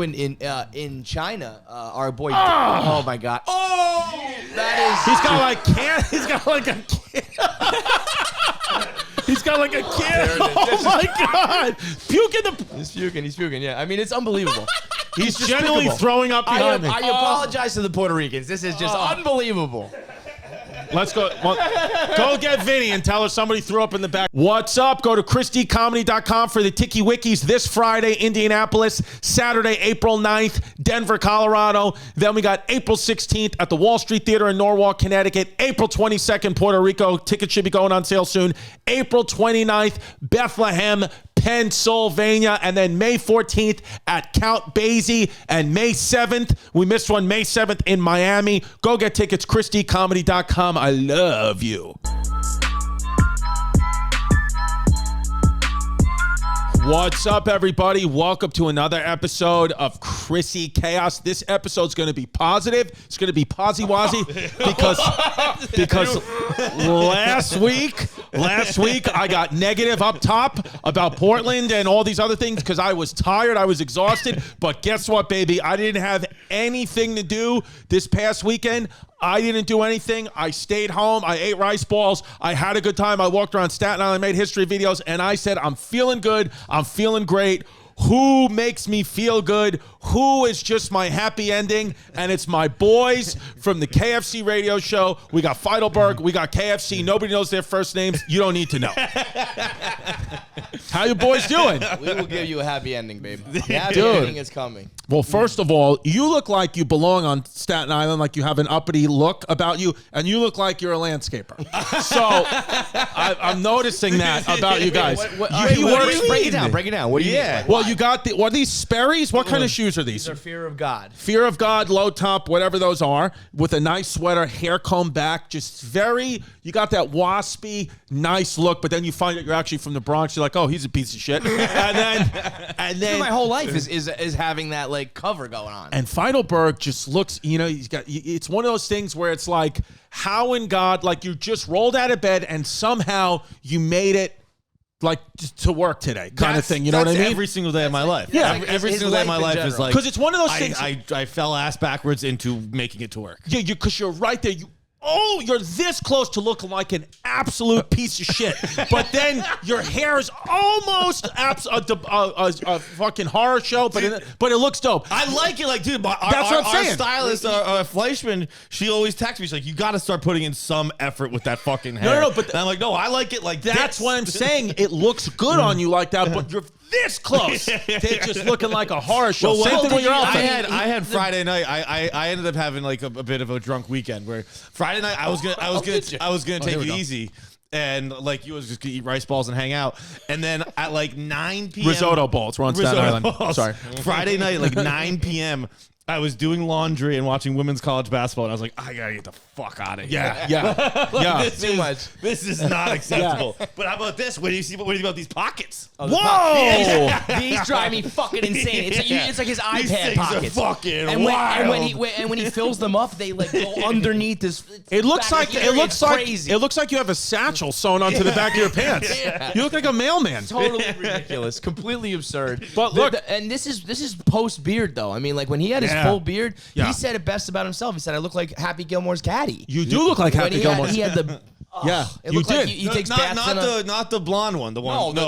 in China, our boy. Oh my God! Oh, that is. He's got like can. He's got like a can. He's got like a can. Oh my God! Puke in the. He's puking. He's puking. Yeah, I mean it's unbelievable. He's genuinely throwing up behind me. I apologize to the Puerto Ricans. This is just unbelievable. Let's go. Well, go get Vinny and tell her somebody threw up in the back. What's up? Go to ChristyComedy.com for the Tiki Wikis this Friday, Indianapolis. Saturday, April 9th, Denver, Colorado. Then we got April 16th at the Wall Street Theater in Norwalk, Connecticut. April 22nd, Puerto Rico. Tickets should be going on sale soon. April 29th, Bethlehem, Pennsylvania, and then May 14th at Count Basie, and May 7th, we missed one, May 7th in Miami. Go get tickets, ChristyComedy.com. I love you. What's up, everybody? Welcome to another episode of Chrissy Chaos. This episode's going to be positive. It's going to be posy-wazy because last week I got negative up top about Portland and all these other things because I was tired, I was exhausted. But guess what, baby? I didn't have anything to do this past weekend. I didn't do anything. I stayed home. I ate rice balls. I had a good time. I walked around Staten Island, made history videos, and I said, I'm feeling good. I'm feeling great. Who makes me feel good? Who is just my happy ending? And it's my boys from the KFC radio show. We got Feitelberg. We got KFC. Nobody knows their first names. You don't need to know. How you boys doing? We will give you a happy ending, baby. The happy ending is coming. Well, first of all, you look like you belong on Staten Island, like you have an uppity look about you, and you look like you're a landscaper. So I'm noticing that about you guys. Break it down. Break it down. What do you mean? Well, you got what are these Sperry's? What kind of shoes are these? These are Fear of God. Fear of God, low top, whatever those are, with a nice sweater, hair combed back, just very. You got that waspy, nice look, but then you find out you're actually from the Bronx. You're like, oh, he's a piece of shit. and then my whole life is having that like cover going on. And Feitelberg just looks, he's got. It's one of those things where it's like, how in God, like you just rolled out of bed and somehow you made it. Like to work today kind of thing. You know what I mean? Every single day of my life. Yeah. Every single day of my life is like. Because it's one of those things. I fell ass backwards into making it to work. Yeah, because you're right there. You're this close to looking like an absolute piece of shit. But then your hair is almost a fucking horror show, but it looks dope. I like it. Like, dude, that's what I'm saying. Our stylist, Fleischman, she always texts me. She's like, you got to start putting in some effort with that fucking hair. No, but and I'm like, no, I like it like that's what I'm saying. It looks good on you like that, but you're this close to just looking like a horror show. Well, same thing with your outfit. I had Friday night. I ended up having like a bit of a drunk weekend where Friday night I was gonna take it easy. And like you was just gonna eat rice balls and hang out, and then at like 9 p.m. risotto balls. We're on Staten Island. Sorry. Friday night, like 9 p.m. I was doing laundry and watching women's college basketball, and I was like, I gotta get the fuck out of here. Yeah. This is not acceptable. But how about this? What do you see about these pockets? Whoa! These drive me fucking insane. It's like his iPad these things pockets. Are fucking wild. And when he fills them up, they like go underneath his. It looks like you have a satchel sewn onto the back of your pants. Yeah. You look like a mailman. Totally ridiculous, completely absurd. But look, and this is post beard though. I mean, like when he had his full beard, he said it best about himself. He said, "I look like Happy Gilmore's caddy." You do look like Happy Gilmore's. He had the. You did. Like he takes baths not the blonde one. The one. The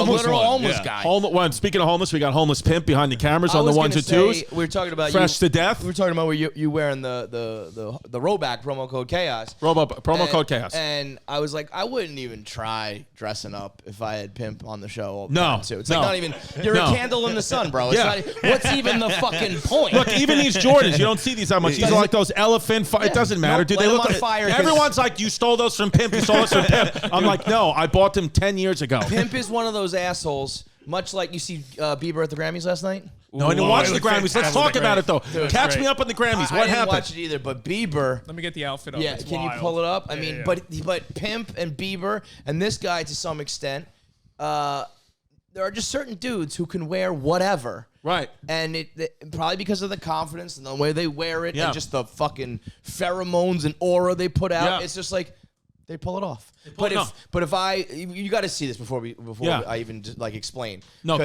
literal homeless guy. Speaking of homeless, we got homeless pimp behind the cameras on the ones and twos. We were talking about fresh to death. We were talking about where you wearing the Roback promo code chaos. Promo code chaos. And I was like, I wouldn't even try dressing up if I had pimp on the show. No, too. It's like not even. You're a candle in the sun, bro. What's even the fucking point? Look, even these Jordans, you don't see these that much. These are like those elephant. It doesn't matter, dude. They look like fire. Everyone's like, you stole those from pimp. You stole those from pimp. I'm like, no, I bought them 10 years ago. Pimp is one of those assholes, much like you see Bieber at the Grammys last night. No, I didn't watch the Grammys. Let's talk about it, though. Catch me up on the Grammys. What happened? I didn't watch it either, but Bieber. Let me get the outfit up. Yeah, can you pull it up? I mean, but Pimp and Bieber and this guy to some extent, there are just certain dudes who can wear whatever. Right. And probably because of the confidence and the way they wear it and just the fucking pheromones and aura they put out, it's just like they pull it off. But if you got to see this before I even like explain. No,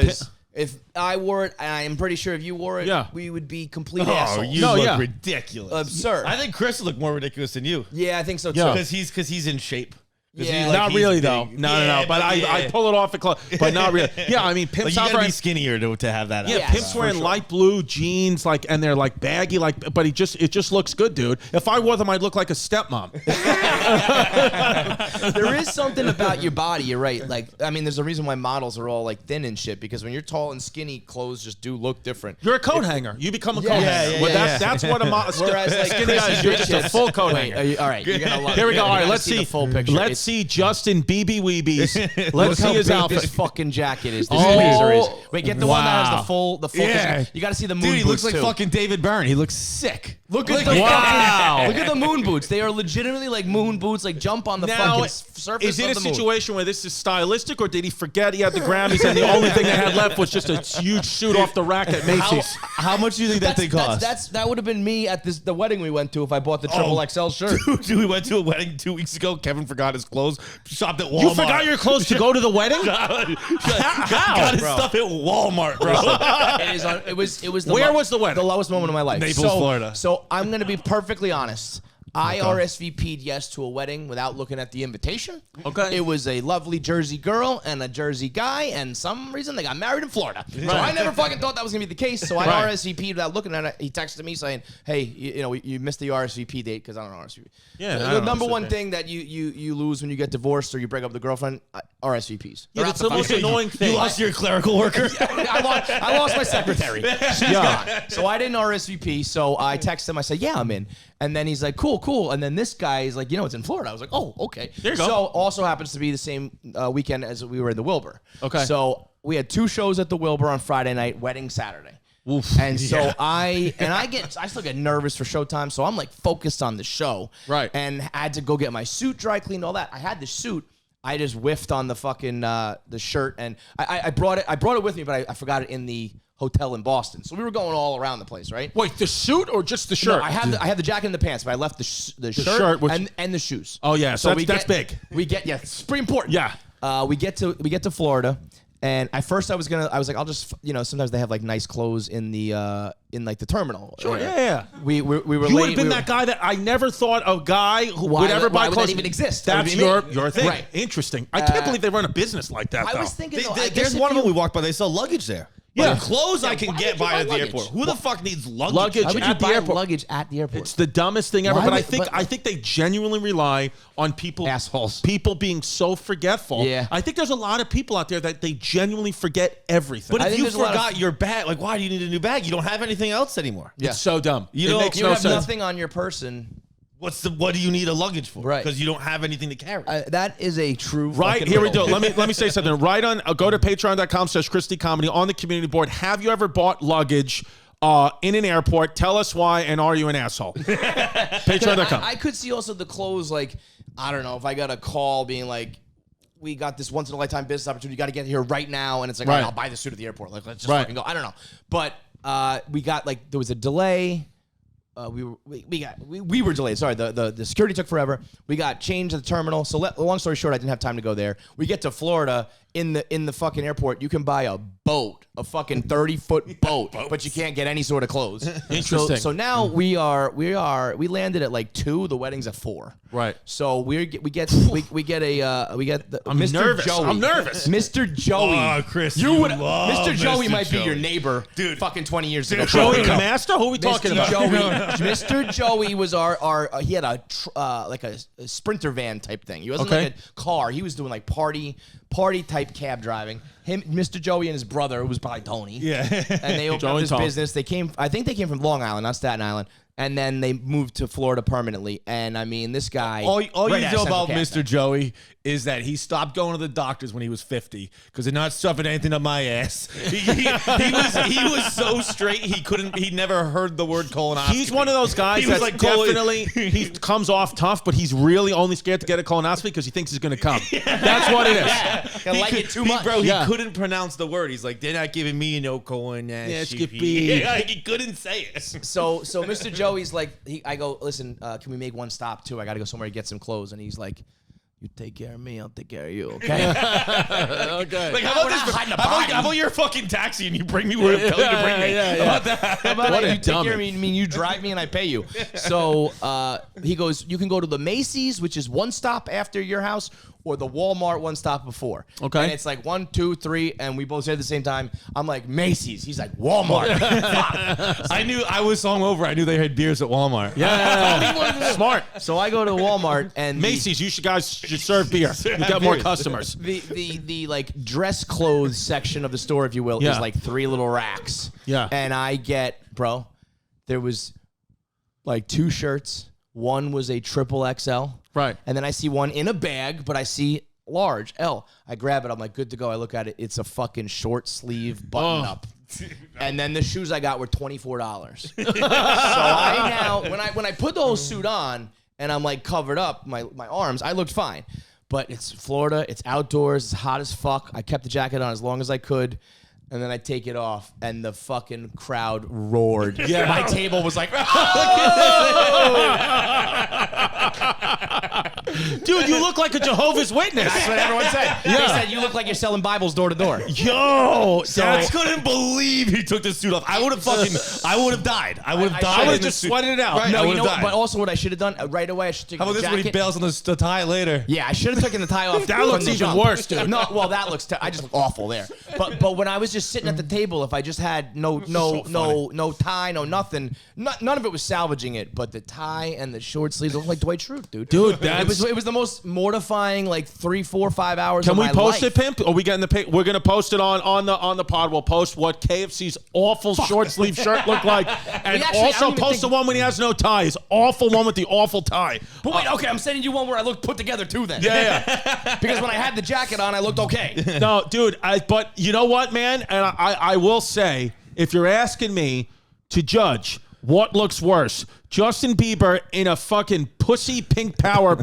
If I wore it, and I am pretty sure if you wore it, we would be complete assholes. You look ridiculous. Absurd. I think Chris look more ridiculous than you. Yeah, I think so too. Because he's in shape. Yeah, not really though. No. But I pull it off, but not really. Yeah, I mean, Pimp's like you gotta be skinnier to have that. Yeah, Pimp's wearing light blue jeans, like, and they're like baggy, like, but it just looks good, dude. If I wore them, I'd look like a stepmom. There is something about your body. You're right. Like, I mean, there's a reason why models are all like thin and shit, because when you're tall and skinny, clothes just do look different. You're a coat hanger. You become a coat hanger. That's what a model. Whereas like skinny guys, you're just a full coat hanger. All right, you're gonna love. Here we go. All right, let's see the full picture. Let's see Justin BB Weebies. Let's see his outfit. This fucking jacket is. This blazer is. Wait, get the one that has the full. Yeah. You got to see the moon Dude, boots. he looks like too. fucking David Byrne. He looks sick. Look at the look at the moon boots. They are legitimately like moon boots. Like jump on the fucking surface. Is it of a the moon. situation where this is stylistic, or did he forget he had the Grammys and the only thing they had left was just a huge suit off the rack at Macy's? How much do you think that thing cost? That would have been me at the wedding we went to if I bought the triple XL shirt. Dude, we went to a wedding 2 weeks ago. Kevin forgot his clothes. Shopped at Walmart. You forgot your clothes to go to the wedding? How? Got his stuff at Walmart, bro. It was Where was the wedding? The lowest moment of my life. Naples, Florida. So I'm going to be perfectly honest. I RSVP'd yes to a wedding without looking at the invitation. Okay. It was a lovely Jersey girl and a Jersey guy, and some reason they got married in Florida. So I never fucking thought that was gonna be the case. So I RSVP'd without looking at it. He texted me saying, "Hey, you missed the RSVP date because I don't RSVP." Yeah. The number one thing that you lose when you get divorced or you break up with a girlfriend, RSVPs. Yeah, that's the most annoying thing. You lost your clerical worker. I lost my secretary. She's gone. So I didn't RSVP. So I texted him. I said, "Yeah, I'm in." And then he's like, cool. And then this guy is like, it's in Florida. I was like, oh, okay. There you go. So also happens to be the same weekend as we were in the Wilbur. Okay. So we had 2 shows at the Wilbur on Friday night, wedding Saturday. Oof. And so I still get nervous for showtime. So I'm like focused on the show. Right. And I had to go get my suit dry cleaned, all that. I had the suit. I just whiffed on the fucking the shirt, and I brought it with me, but I forgot it in the hotel in Boston. So we were going all around the place, right? Wait, the suit or just the shirt? No, I had the jacket and the pants, but I left the shirt and the shoes. Oh yeah, so that's big. It's pretty important. Yeah. We get to Florida, and at first I was like, I'll just sometimes they have like nice clothes in the like the terminal. Sure, yeah. We were You late. would have been that guy that I never thought a guy who would ever buy clothes. Why would that even exist? That's your thing. Right. Interesting. I can't believe they run a business like that. I was thinking, There's one of them we walked by. They sell luggage there. Yeah. But clothes I can why get would you by buy at the luggage? airport. Who the fuck needs luggage? Luggage Why would you at the buy airport. luggage at the airport? It's the dumbest thing ever. Why But would- I think they genuinely rely on people Assholes. People being so forgetful. Yeah. I think there's a lot of people out there that they genuinely forget everything. But I if think you there's a lot of- forgot your bag, like why do you need a new bag? You don't have anything else anymore. Yeah. It's so dumb. You It know, makes you no have sense. nothing on your person. What do you need a luggage for? Right. Because you don't have anything to carry. That is a true. Right, fucking here we go. riddle. Let me say something. Right on, go to patreon.com/Christy Comedy on the community board. Have you ever bought luggage in an airport? Tell us why, and are you an asshole? Patreon.com. I could see also the clothes, like, I don't know, if I got a call being like, we got this once in a lifetime business opportunity, you got to get here right now, and it's like, all right, I'll buy the suit at the airport. Like, let's just fucking go. I don't know. But we got, like, there was a delay. We were delayed. Sorry, the security took forever. We got changed at the terminal. So long story short, I didn't have time to go there. We get to Florida in the fucking airport. You can buy a boat, a fucking 30-foot boat, but you can't get any sort of clothes. Interesting. So now we landed at like 2. The wedding's at 4. Right. So we get the I'm Mr. nervous. Joey. I'm nervous. Mr. Joey. Oh, Chris, Mr. Joey might be your neighbor, dude. Fucking 20 years ago. Joey the Master? Who are we talking about? Mr. Joey was our he had a Sprinter van type thing. He wasn't like a car. He was doing like party type cab driving. Mr. Joey and his brother, who was probably Tony. Yeah. And they opened up this business. I think they came from Long Island, not Staten Island. And then they moved to Florida permanently. And I mean, this guy. All you know about Mr. Joey is that he stopped going to the doctors when he was 50 because they're not stuffing anything up my ass. He was so straight he never heard the word colonoscopy. He's one of those guys that's like definitely he comes off tough, but he's really only scared to get a colonoscopy because he thinks he's going to come. That's what it is. I like it too much. Bro, he couldn't pronounce the word. He's like, they're not giving me no colonoscopy. Yeah, he couldn't say it. So Mr. Joey's like, I go, listen, can we make one stop too? I got to go somewhere to get some clothes. And he's like, You take care of me, I'll take care of you, okay? Okay. Like, how about you're a fucking taxi and you bring me where I'm telling you to bring me? How about that? How about What that? a You take care of dummy. me, mean you drive me and I pay you. So he goes, you can go to the Macy's, which is one stop after your house, or the Walmart one stop before. Okay. And it's like 1, 2, 3, and we both say at the same time. I'm like, Macy's. He's like, Walmart. I knew I was hungover. I knew they had beers at Walmart. Yeah. Smart. So I go to Walmart and Macy's, you guys should serve beer. You got more customers. the like dress clothes section of the store, if you will, Yeah. is like 3 little racks. Yeah. And I get, bro, there was like 2 shirts. One was a triple XL. Right. And then I see one in a bag, but I see large L. I grab it. I'm like, good to go. I look at it. It's a fucking short sleeve button up. And then the shoes I got were $24. So I now, when I put the whole suit on and I'm like covered up, my arms, I looked fine. But it's Florida. It's outdoors. It's hot as fuck. I kept the jacket on as long as I could. And then I take it off, and the fucking crowd roared. Yeah. My table was like, Dude, you look like a Jehovah's Witness. that's what everyone said. Yeah. They said, you look like you're selling Bibles door to door. Yo, I couldn't believe he took this suit off. I would have died. I would have died. I would in have this just suit. sweated it out. Right, No, I you would know, have died. but also what I should have done right away, I should take How about the this when he jacket. bails on the tie later? Yeah, I should have taken the tie off. That from looks the even jump. worse, dude. No, well, that looks. I just look awful there. But when I was just sitting at the table, if I just had no tie, no nothing, none of it was salvaging it. But the tie and the short sleeves looked like Dwight Schrute, dude. Dude, it was the most mortifying like 3, 4, 5 hours. Can of we my post life. it, Pimp? Or we getting the pic? We're gonna post it on the pod. We'll post what KFC's awful short sleeve shirt looked like, and actually, I also don't even post think- the one when he has no tie. His awful one with the awful tie. But wait, okay, I'm sending you one where I look put together too. Then, Yeah. because when I had the jacket on, I looked okay. No, dude. But you know what, man? And I will say, if you're asking me to judge what looks worse, Justin Bieber in a fucking pussy power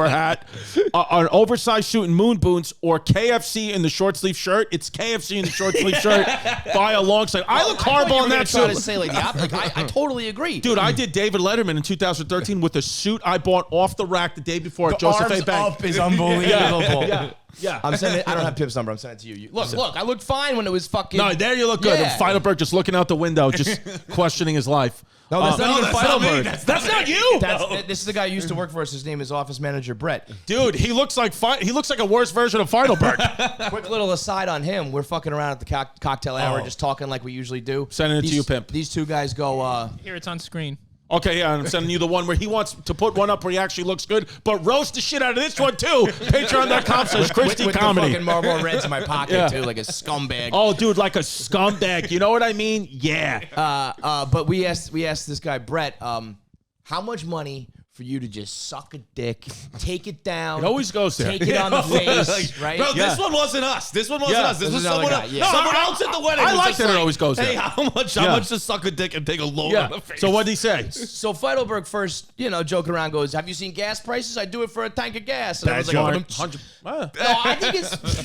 hat, an oversized suit and moon boots, or KFC in the short sleeve shirt. It's KFC in the short sleeve shirt by a long sleeve. I look horrible in that Trying to suit. say like the opposite. Like, I totally agree, Dude, I did David Letterman in 2013 with a suit I bought off the rack the day before at The Joseph arms A. Bank. up is unbelievable. Yeah. I'm sending it. I don't have Pip's number. I'm sending it to you. Look, I looked fine when it was fucking. No, there you look good. Yeah. And Feitelberg just looking out the window, just questioning his life. No, that's not even that's not me. Feitelberg. That's not you. This is the guy who used to work for us. His name is office manager Brett. Dude, he looks like a worse version of Feitelberg. Quick little aside on him. We're fucking around at the cocktail hour, just talking like we usually do. Sending it to you, Pimp. These 2 guys go. Here, it's on screen. Okay, yeah, I'm sending you the one where he wants to put one up where he actually looks good, but roast the shit out of this one too. Patreon.com/Christy with the Comedy. fucking Marlboro Reds in my pocket too, like a scumbag. Oh, dude, like a scumbag. You know what I mean? Yeah. But we asked this guy Brett, how much money for you to just suck a dick, take it down. It always goes there. Take it on the face, right? Bro, this one wasn't us. This one wasn't us. This was another someone guy, else. yeah. Someone else at the wedding. I was like just that it always goes Hey, there. how much to suck a dick and take a load on the face? So what did he say? So Feitelberg first, joking around goes, have you seen gas prices? I do it for a tank of gas. And I was Bad like, joke. no, I think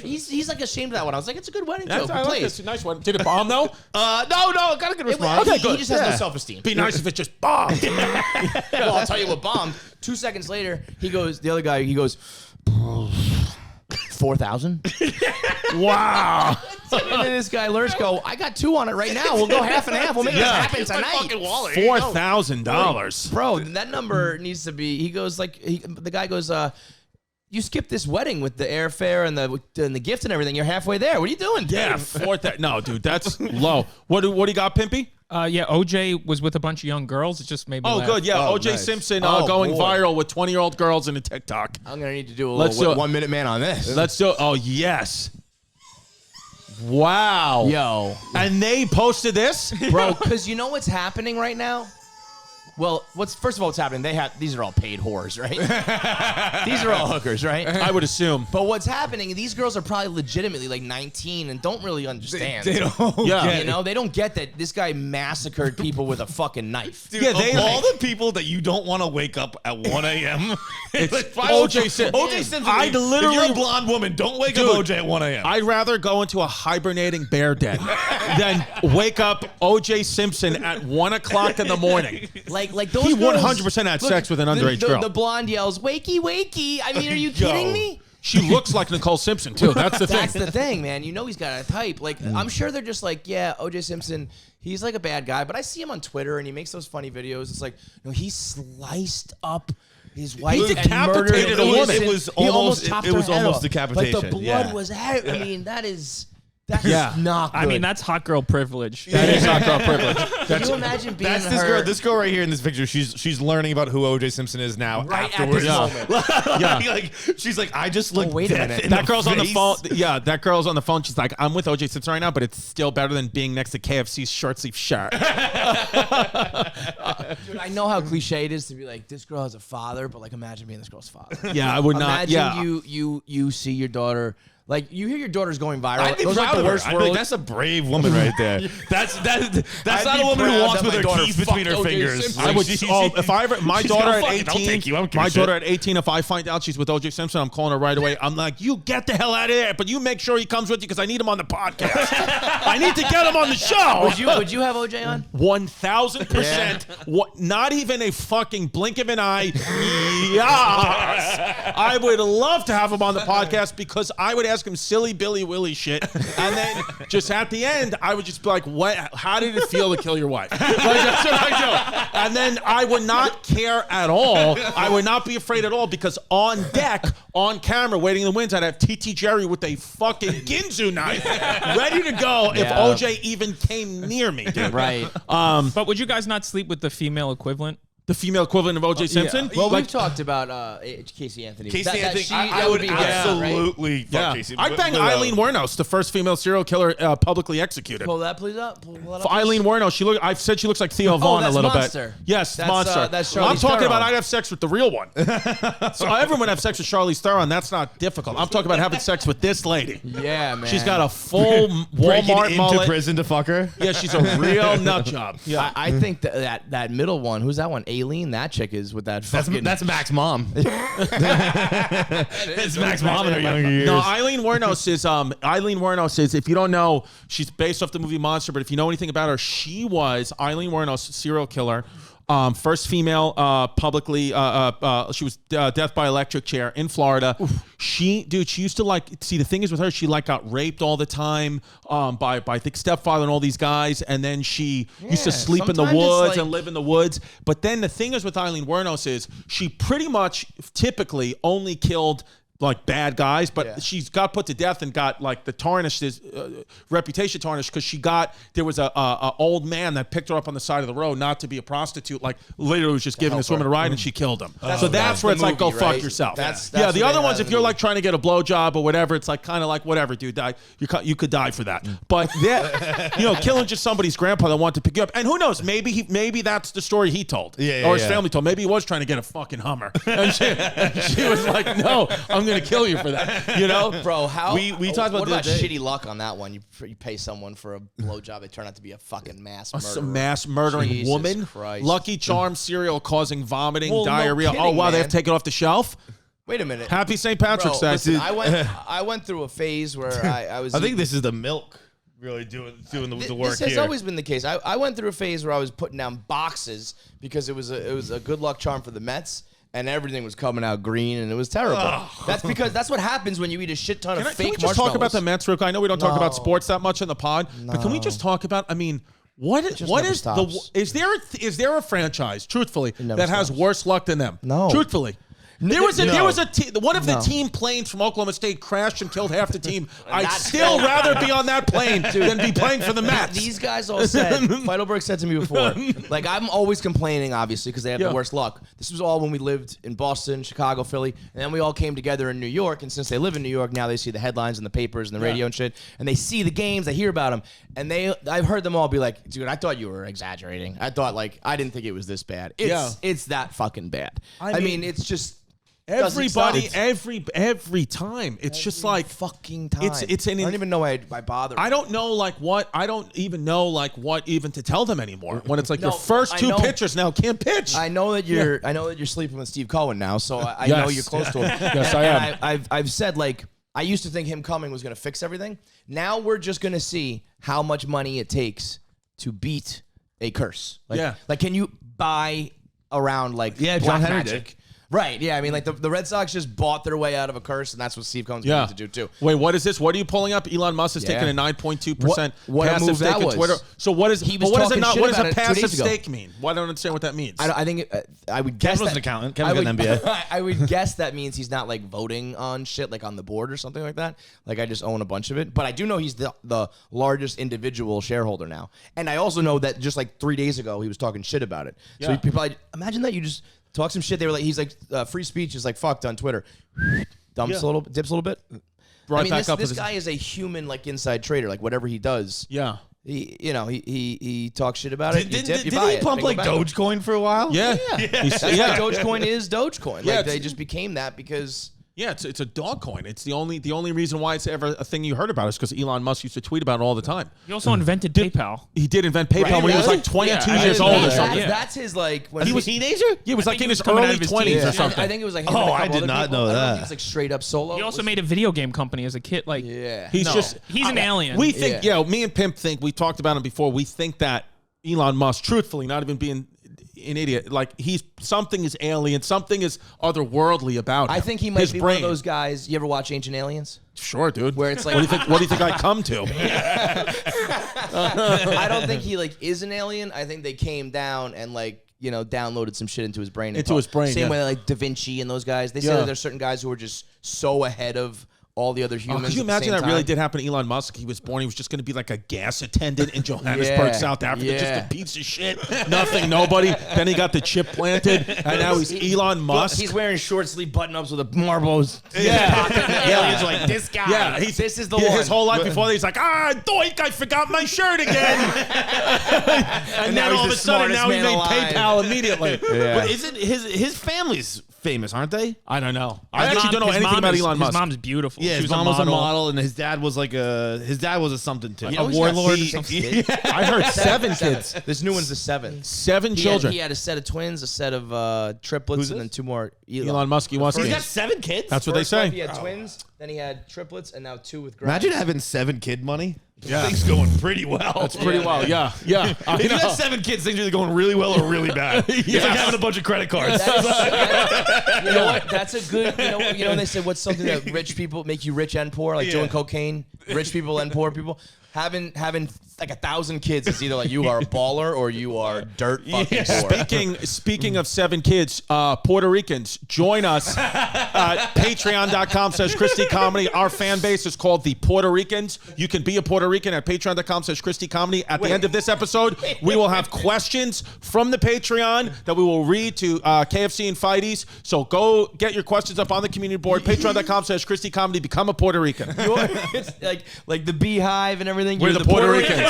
he's like ashamed of that one. I was like, it's a good wedding joke. I like Please. this. Nice one. Did it bomb though? No, got a good response. Okay, He good. just has no Yeah. self-esteem. Be nice if it just bombed. Well, I'll tell you what bombed. 2 seconds later, the other guy goes, 4,000? Wow. And then this guy Lurch go, I got 2 on it right now. We'll go half and half. We'll make this happen tonight. $4,000. Bro, that number needs to be, he goes like, the guy goes, you skipped this wedding with the airfare and the gift and everything. You're halfway there. What are you doing? Yeah, no, dude, that's low. What do you got, Pimpy? Yeah, OJ was with a bunch of young girls. It just made me Oh, laugh. good. Yeah, Oh, O.J. nice. Simpson Oh, going boy. viral with 20-year-old girls in a TikTok. I'm going to need to do a Let's little do it. 1 minute man on this. Let's do it. Oh, yes. Wow. Yo. And they posted this? Bro, because you know what's happening right now? Well, first of all, what's happening? These are all paid whores, right? These are all hookers, right? I would assume. But what's happening? These girls are probably legitimately like 19 and don't really understand. They don't Yeah. get it. They don't get that this guy massacred people with a fucking knife. Dude, Yeah, of they- all the people that you don't want to wake up at 1 a.m. It's like O.J. Simpson. O.J. Simpson. I'd literally- if you're a blonde woman, don't wake up Dude, O.J. at 1 a.m. I'd rather go into a hibernating bear den than wake up O.J. Simpson at 1 o'clock in the morning. Like like those. He girls, 100% had sex with an underage the, girl. The blonde yells, "Wakey, wakey!" I mean, are you kidding me? She looks like Nicole Simpson too. That's the thing. That's the thing, man. You know he's got a type. Like I'm sure they're just like, yeah, O.J. Simpson. He's like a bad guy, but I see him on Twitter and he makes those funny videos. It's like, no, he sliced up his wife. He decapitated and a woman. It was he almost chopped it was her head almost off. decapitation. Like the blood was out. I mean, that's Yeah. not good. I mean, that's hot girl privilege. That is not girl privilege. Can you imagine being That's her? this girl right here in this picture. She's learning about who O.J. Simpson is now. Right at afterwards. this moment. Like, she's like, I just looked. wait a minute. That girl's on the phone. Yeah, that girl's on the phone. She's like, I'm with O.J. Simpson right now, but it's still better than being next to KFC's short sleeve shirt. Dude, I know how cliche it is to be like, this girl has a father, but like, imagine being this girl's father. Yeah, I would not. Imagine Yeah. you see your daughter. Like you hear your daughter's going viral. I'd be Those are proud like of the her. worst I'd be like, world. that's a brave woman right there. That's I'd not be a woman who proud walks that with my her daughter keys between her fucked O.J. fingers. Simpson. I would. She- If I ever, my she's daughter gonna at fuck it. I'll 18, take you. I don't give my a daughter shit. at 18, if I find out she's with O.J. Simpson, I'm calling her right away. I'm like, you get the hell out of there, but you make sure he comes with you because I need him on the podcast. I need to get him on the show. Would you have OJ on? 1,000%. What? Not even a fucking blink of an eye. Yes. I would love to have him on the podcast because I would ask him silly Billy Willy shit, and then just at the end, I would just be like, "What? How did it feel to kill your wife?" Like, that's what I do. And then I would not care at all. I would not be afraid at all because on deck, on camera, waiting in the wings, I'd have TT Jerry with a fucking Ginzu knife ready to go if Yeah. OJ even came near me, dude. Right. But would you guys not sleep with the female equivalent? The female equivalent of OJ Simpson? Well, Like, we've talked about Casey Anthony. Casey Anthony, that I would be her, right? absolutely fuck Casey. I'd bang without- Eileen Warren, the first female serial killer publicly executed. Pull that please up. Pull that up, For Eileen Warren, I've said she looks like Theo Vaughn a that's little Monster. bit. Yes, That's, Monster. that's I'm Charlize talking about Theron. I'd have sex with the real one. So everyone have sex with Charlize Theron. That's not difficult. I'm talking about having sex with this lady. Yeah, man. She's got a full breaking Walmart into mullet. prison to fuck her. Yeah, she's a real nut job. Yeah. I think that middle one. Who's that one? Aileen. That chick is with that fucking. That's Mac's mom. It's Mac's mom in her younger years. No, Eileen Warren is, if you don't know, she's based off the movie Monster, but if you know anything about her, she was Eileen Warren, serial killer. First female publicly, she was death by electric chair in Florida. Oof. She used to see, the thing is with her, she got raped all the time by I think stepfather and all these guys, and then she used to sleep in the sometimes it's woods like- and live in the woods. But then the thing is with Eileen Wuornos is she pretty much typically only killed like bad guys, but she's got put to death and got like the tarnished reputation tarnished because there was a old man that picked her up on the side of the road not to be a prostitute, like literally was just giving this woman a ride and she killed him. So that's where it's like, go movie, fuck right? yourself. That's the what other they ones, have if you're like trying to get a blowjob or whatever, it's like kind of like whatever, dude, you could die for that. But killing just somebody's grandpa that wanted to pick you up, and who knows, maybe that's the story he told, or his family told. Maybe he was trying to get a fucking Hummer, and she was like, no, I'm gonna kill you for that. Bro, how We talked about what the about other day. shitty luck on that one? You pay someone for a blowjob, they turn out to be a fucking mass murderer. Some mass murdering Jesus woman, Christ. Lucky Charms cereal causing vomiting, Well, no diarrhea. kidding, Oh wow, they man. have to take it off the shelf. Wait a minute. Happy St. Patrick's Bro, Day. listen, I went through a phase where I was. I think this is the milk really doing the work This has here. always been the case. I went through a phase where I was putting down boxes because it was a good luck charm for the Mets. And everything was coming out green, and it was terrible. That's what happens when you eat a shit ton of Can fake we just talk about the marshmallows. Mets real quick? I know we don't talk about No. sports that much in the pod, but can we just talk about? I mean, what never is stops. is there a franchise, truthfully, never that has stops. worse luck than them? No. Truthfully. There was No. one of the No. team planes from Oklahoma State crashed and killed half the team. I'd still rather be on that plane than be playing for the Mets. These guys all said, Feitelberg said to me before, like, I'm always complaining, obviously, because they have the worst luck. This was all when we lived in Boston, Chicago, Philly, and then we all came together in New York, and since they live in New York, now they see the headlines in the papers and the radio and shit, and they see the games, they hear about them, and I've heard them all be like, dude, I thought you were exaggerating. I didn't think it was this bad. It's that fucking bad. I mean, it's just... Everybody, every time, it's just like fucking time. It's an. I don't even know why I bother. I don't know I don't even know what even to tell them anymore. When it's like No, your first I two know. pitchers now can't pitch. I know that you're sleeping with Steve Cohen now, so I know Yes. you're close to him. Yes, I am. And I've said, like, I used to think him coming was going to fix everything. Now we're just going to see how much money it takes to beat a curse. Like, Yeah. Like, can you buy around like Yeah, black John Henry magic. did. Right, yeah. I mean, like the Red Sox just bought their way out of a curse, and that's what Steve Cohen's going to do too. Wait, what is this? What are you pulling up? Elon Musk is taking a 9.2% What a passive move stake that in was. Twitter. So what is? He was What does it talking not? shit What does about a it 2 passive days ago. stake mean? Well, I don't understand what that means. I think I would guess Kevin was that, an accountant. Kevin got an MBA. I would guess that means he's not like voting on shit like on the board or something like that. Like I just own a bunch of it, but I do know he's the largest individual shareholder now, and I also know that just like 3 days ago he was talking shit about it. So Yeah. people, imagine that you just talk some shit. They were like, he's like free speech is like fucked on Twitter. Dips a little bit. Right I mean, back up this with his- guy is a human like inside trader. Like whatever he does, Yeah. he talks shit about it. You Didn't dip, you he buy it, pump make like it back. Dogecoin for a while? Yeah. That's why Dogecoin is Dogecoin. Yeah, Like they it's- just became that because. Yeah, it's a dog coin. It's the only reason why it's ever a thing you heard about is because Elon Musk used to tweet about it all the time. He also invented PayPal. He did invent PayPal Right, when he was really? like 22 Yeah, I years didn't old know or that. something. Yeah. That's his like. When He was a teenager? Yeah, he was I like think in he was his coming out early of his 20s teens. or I something. think it was like. Him Oh, and a I couple did other not people. know I don't that. think He's like straight up solo. He also made a video game company as a kid. Like, Yeah. He's no, just he's an alien. We think, me and Pimp think, we talked about him before, we think that Elon Musk, truthfully, not even being an idiot, like something is alien, something is otherworldly about him. I think he might His be brain. one of those guys. You ever watch Ancient Aliens? Sure, dude. Where it's like- what do you think I come to? I don't think he like is an alien. I think they came down and like downloaded some shit into his brain. and Into his brain, Same yeah. way like Da Vinci and those guys. They say Yeah. that there's certain guys who are just so ahead of all the other humans. Could you at the imagine same that really time. did happen to Elon Musk? He was born, he was just going to be like a gas attendant in Johannesburg, Yeah, South Africa, just yeah. a piece of shit. Nothing, nobody. Then he got the chip planted, and now he's Elon Musk. He's wearing short sleeve button ups with a Marbles. Yeah. The aliens are like this guy. Yeah, this is the his one. whole life before that, he's like, doink, I forgot my shirt again. and now then all of he's a the sudden, smartest now he man made alive. PayPal immediately. But isn't his family's famous, aren't they? I don't know. I His actually don't know his anything mom about is- Elon Musk. His mom's beautiful. Yeah, She his mom was a model, and his dad was like a something too. You know, a he's got warlord or six something. kids. I heard 7 kids. This new one's the 7. 7 He children. had a set of twins, a set of triplets, Who's and this? then 2 more. Elon Musk, he wants He's to. got 7 kids. That's what they First wife, say. He had twins, then he had triplets, and now 2 with. Imagine Grace. having 7 kid money. Yeah. Things going pretty well. That's pretty well. Yeah. I If you know. got 7 kids, things are either going really well or really bad. It's like having a bunch of credit cards. You know what? That's a good. You know when they say what's something that rich people make you rich and poor, like doing cocaine, rich people and poor people. Having like 1,000 kids is either like you are a baller or you are dirt fucking poor. Speaking of 7 kids, Puerto Ricans, join us at patreon.com/Christy Comedy. Our fan base is called the Puerto Ricans. You can be a Puerto Rican at patreon.com/Christy Comedy. At the end of this episode, we will have questions from the Patreon that we will read to KFC and Fighties. So go get your questions up on the community board, patreon.com/Christy Comedy. Become a Puerto Rican. It's like the beehive and everything. We're You're the Puerto Ricans.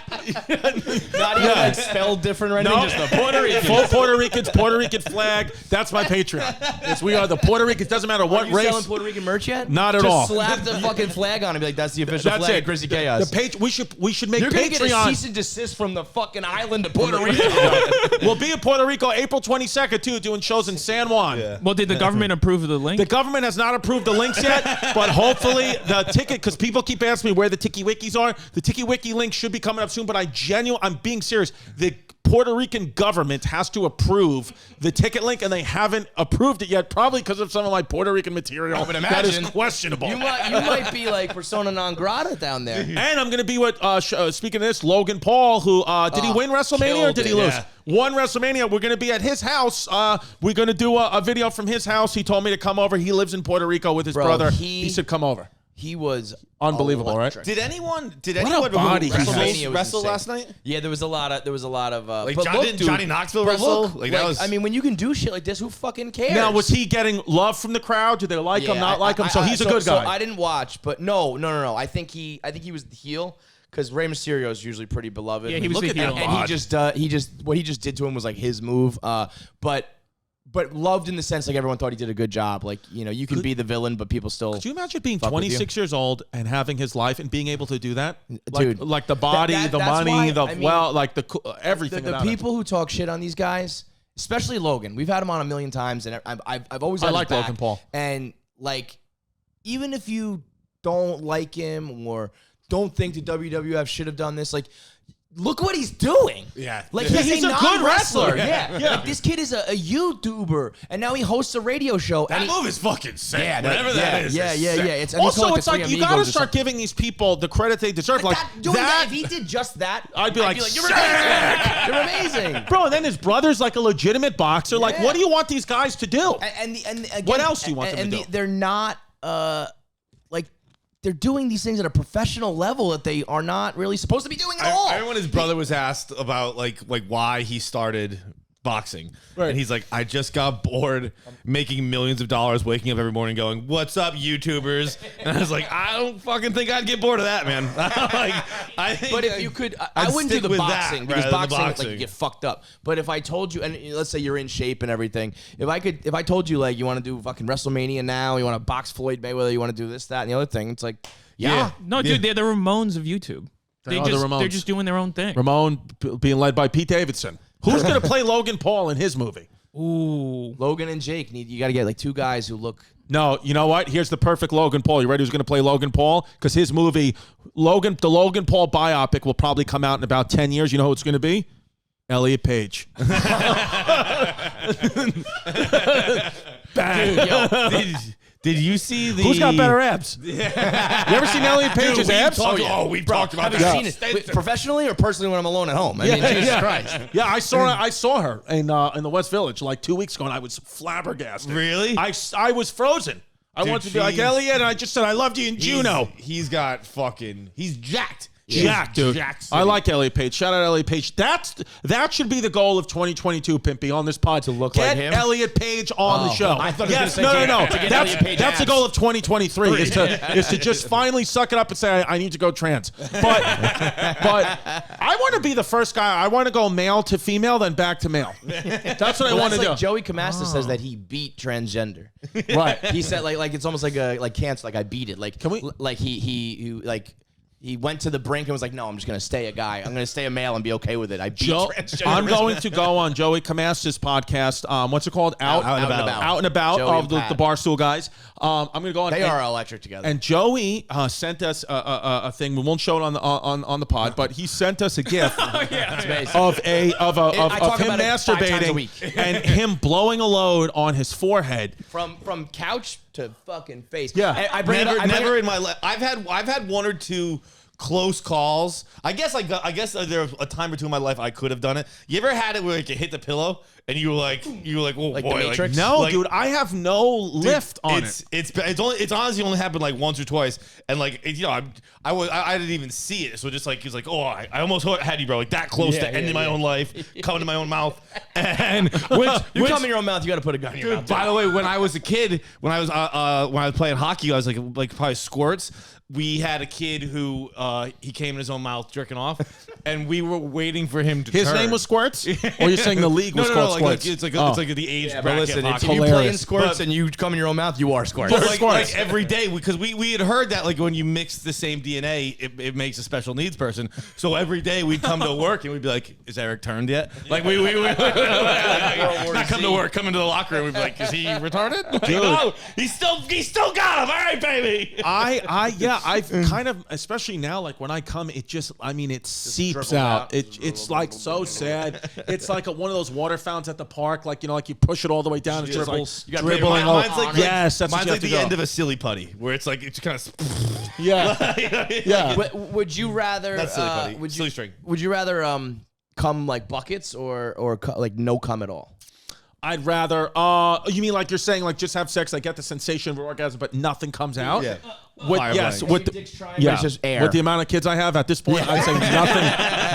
Not even like spelled different or anything. Just the Puerto Ricans. Full Puerto Ricans, Puerto Rican flag. That's my Patreon. Yes, we are the Puerto Ricans. Doesn't matter what Are you race. selling Puerto Rican merch yet? Not at Just all. slap the fucking flag on and be like, that's the official That's flag it. of Chrissy Chaos. We should make You're going to get a Patreon. cease and desist from the fucking island of Puerto Rico. We'll be in Puerto Rico April 22nd, too, doing shows in San Juan. Yeah. Well, did the government approve of the link? The government has not approved the links yet, but hopefully the ticket, because people keep asking me where the Tiki Wikis are. The Tiki Wiki link should be coming up soon, but I'm being serious. The Puerto Rican government has to approve the ticket link, and they haven't approved it yet, probably because of some of my Puerto Rican material would that is imagine. questionable. You might be like persona non grata down there. And I'm going to be with, speaking of this, Logan Paul, who, did he win WrestleMania or killed did he it. lose? Yeah. Won WrestleMania. We're going to be at his house. We're going to do a video from his house. He told me to come over. He lives in Puerto Rico with his Bro, brother. he- He said, come over. He was Unbelievable, right? electric. Did anyone a body he has. WrestleMania was wrestle insane. last night? Yeah, there was a lot of Like but look, didn't dude, Johnny Knoxville but wrestle? look, Like, that was. I mean, when you can do shit like this, who fucking cares? Now, was he getting love from the crowd? Did they like him, Yeah, not like him? So he's a good So guy. I didn't watch, but no. I think he was the heel because Rey Mysterio is usually pretty beloved. Yeah, he was Look the at that heel. and bod. he just what he just did to him was like his move. But loved in the sense like everyone thought he did a good job. Like you can be the villain, but people still. Could you imagine being fuck with you. 26 years old and having his life and being able to do that? Like, Dude, like the body, that- the that's money, why, the I mean, like everything. The about it. people who talk shit on these guys, especially Logan, we've had him on a million times, and I've always I had his like back. Logan Paul. And like, even if you don't like him or don't think the WWF should have done this, like, look what he's doing. Yeah. Like Yeah, he's he's a a good non-wrestler. wrestler. Yeah. Like this kid is a YouTuber, and now he hosts a radio show. That and move is fucking sick. Yeah, Whatever that is. Yeah. It's, and Also, call it's like you got to start giving these people the credit they deserve. Like Like that, if he did just that, I'd be like, you're amazing. You're amazing. bro. And then his brother's like a legitimate boxer. Like, Yeah. what do you want these guys to do? And again, What else do you want them to do? They're not like they're doing these things at a professional level that they are not really supposed to be doing at all. I remember when his brother was asked about like why he started boxing, and he's like, I just got bored making millions of dollars, waking up every morning going, "What's up, YouTubers?" And I was like, I don't fucking think I'd get bored of that, man. I think But if you could, I I'd wouldn't do stick the with boxing that because rather than boxing, like you get fucked up. But if I told you, and let's say you're in shape and everything, if I told you like you want to do fucking WrestleMania now, you want to box Floyd Mayweather, you want to do this, that, and the other thing, it's like, yeah. No, dude, they're the Ramones of YouTube. They are the Ramones. They're just doing their own thing. Ramon being led by Pete Davidson. Who's going to play Logan Paul in his movie? Ooh. Logan and Jake you got to get like two guys who look. No, you know what? Here's the perfect Logan Paul. You ready? Who's going to play Logan Paul? Because his movie, the Logan Paul biopic, will probably come out in about 10 years. You know who it's going to be? Elliot Page. Yo, Did you see the? Who's got better abs? You ever seen Elliot Page's abs? We've talked about have that. you seen it Wait, professionally or personally when I'm alone at home? I mean, Jesus Christ. Yeah, I saw her in the West Village like 2 weeks ago, and I was flabbergasted. Really? I was frozen. I Dude, wanted to be like Elliot, and I just said I loved you in Juno. He's jacked. Jack, dude. I like Elliot Page. Shout out Elliot Page. That should be the goal of 2022, Pimpy, on this pod. To look Get like him? Elliot Page on the show. I thought he was yes, gonna say no. to get Elliot Page That's the abs. goal of 2023 is to just finally suck it up and say I need to go trans. But I want to be the first guy. I want to go male to female, then back to male. That's what I want to do. Joey Camasta says that he beat transgender. Right. He said like it's almost like cancer. Like I beat it. Like Can we- Like he went to the brink and was like, no, I'm just gonna stay a guy. I'm gonna stay a male and be okay with it. I beat transgender. I'm going to go on Joey Camasta's podcast. What's it called? Out and About Joey of and the Pat. Barstool guys. I'm going to go on. They are electric together. And Joey sent us a thing. We won't show it on the pod, but he sent us a GIF It's amazing. of I talk him about it 5 times a masturbating week. and him blowing a load on his forehead. From couch to fucking face. Yeah. I bring Never, it up, never in my life. I've had one or two close calls. I guess there was a time or two in my life I could have done it. You ever had it where like, it hit the pillow and you were like, oh Like the boy, Matrix? No, like, dude, I have no lift on it. It's honestly only happened like once or twice, and like I didn't even see it. So just like he's like, oh, I almost had you, bro, like that close to ending my own life, coming to my own mouth, and You come in your own mouth, you got to put a gun in your mouth. by the way, when I was a kid, when I was playing hockey, I was like probably squirts. We had a kid who he came in his own mouth jerking off, and we were waiting for him to His turn. name was Squirts? Or you're saying the league was called like, Squirts? it's like Oh. it's like the age Yeah, but bracket. listen, of if hockey. you play in Hilarious. squirts and you come in your own mouth, you are squirts. But Squirts. like every day, because we had heard that like when you mix the same DNA, it makes a special needs person. So every day we'd come to work and we'd be like, "Is Eric turned yet?" Like we not come to work, come into the locker room. We'd be like, "Is he retarded?" Like, Dude. no, he's still got him. All right, baby. I've kind of, especially now, like when I come, it seeps dribbles out. out. It's like so sad. It's like one of those water fountains at the park, like like you push it all the way down. It's just Dribbles. like You gotta dribbling. put your over. mouth Yes, that's mine's what like you the have end to of a silly putty, where it's like it's kind of. go. Yeah. Would you rather? That's silly putty. Silly string. Would you rather come like buckets or like no cum at all? I'd rather. You mean like you're saying like just have sex, like get the sensation of orgasm, but nothing comes out? Yeah. Yes. Fire With the, Dick's trying, yeah. but it's just air. With the amount of kids I have at this point, I'd say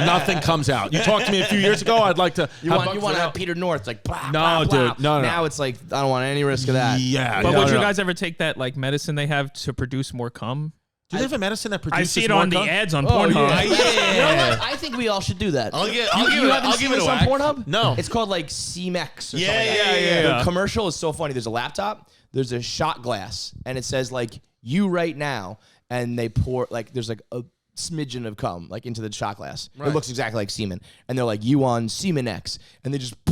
nothing comes out. You talked to me a few years ago. I'd like to. You want to have Peter North? It's like blah, No, blah, blah. dude, no. Now it's like I don't want any risk of that. Yeah. But no, would you no. guys ever take that like medicine they have to produce more cum? Do they have a medicine that produces I see it more on the cum? ads on Oh, Pornhub. yeah. Yeah. You know what? I think we all should do that. I'll give you it. haven't I'll seen give it this a on whack. Pornhub? No. It's called like C-Mex or Yeah, something like that. yeah. The commercial is so funny. There's a laptop, there's a shot glass, and it says like you right now, and they pour like there's like a smidgen of cum like into the shot glass. It looks exactly like semen, and they're like you on Semen X, and they just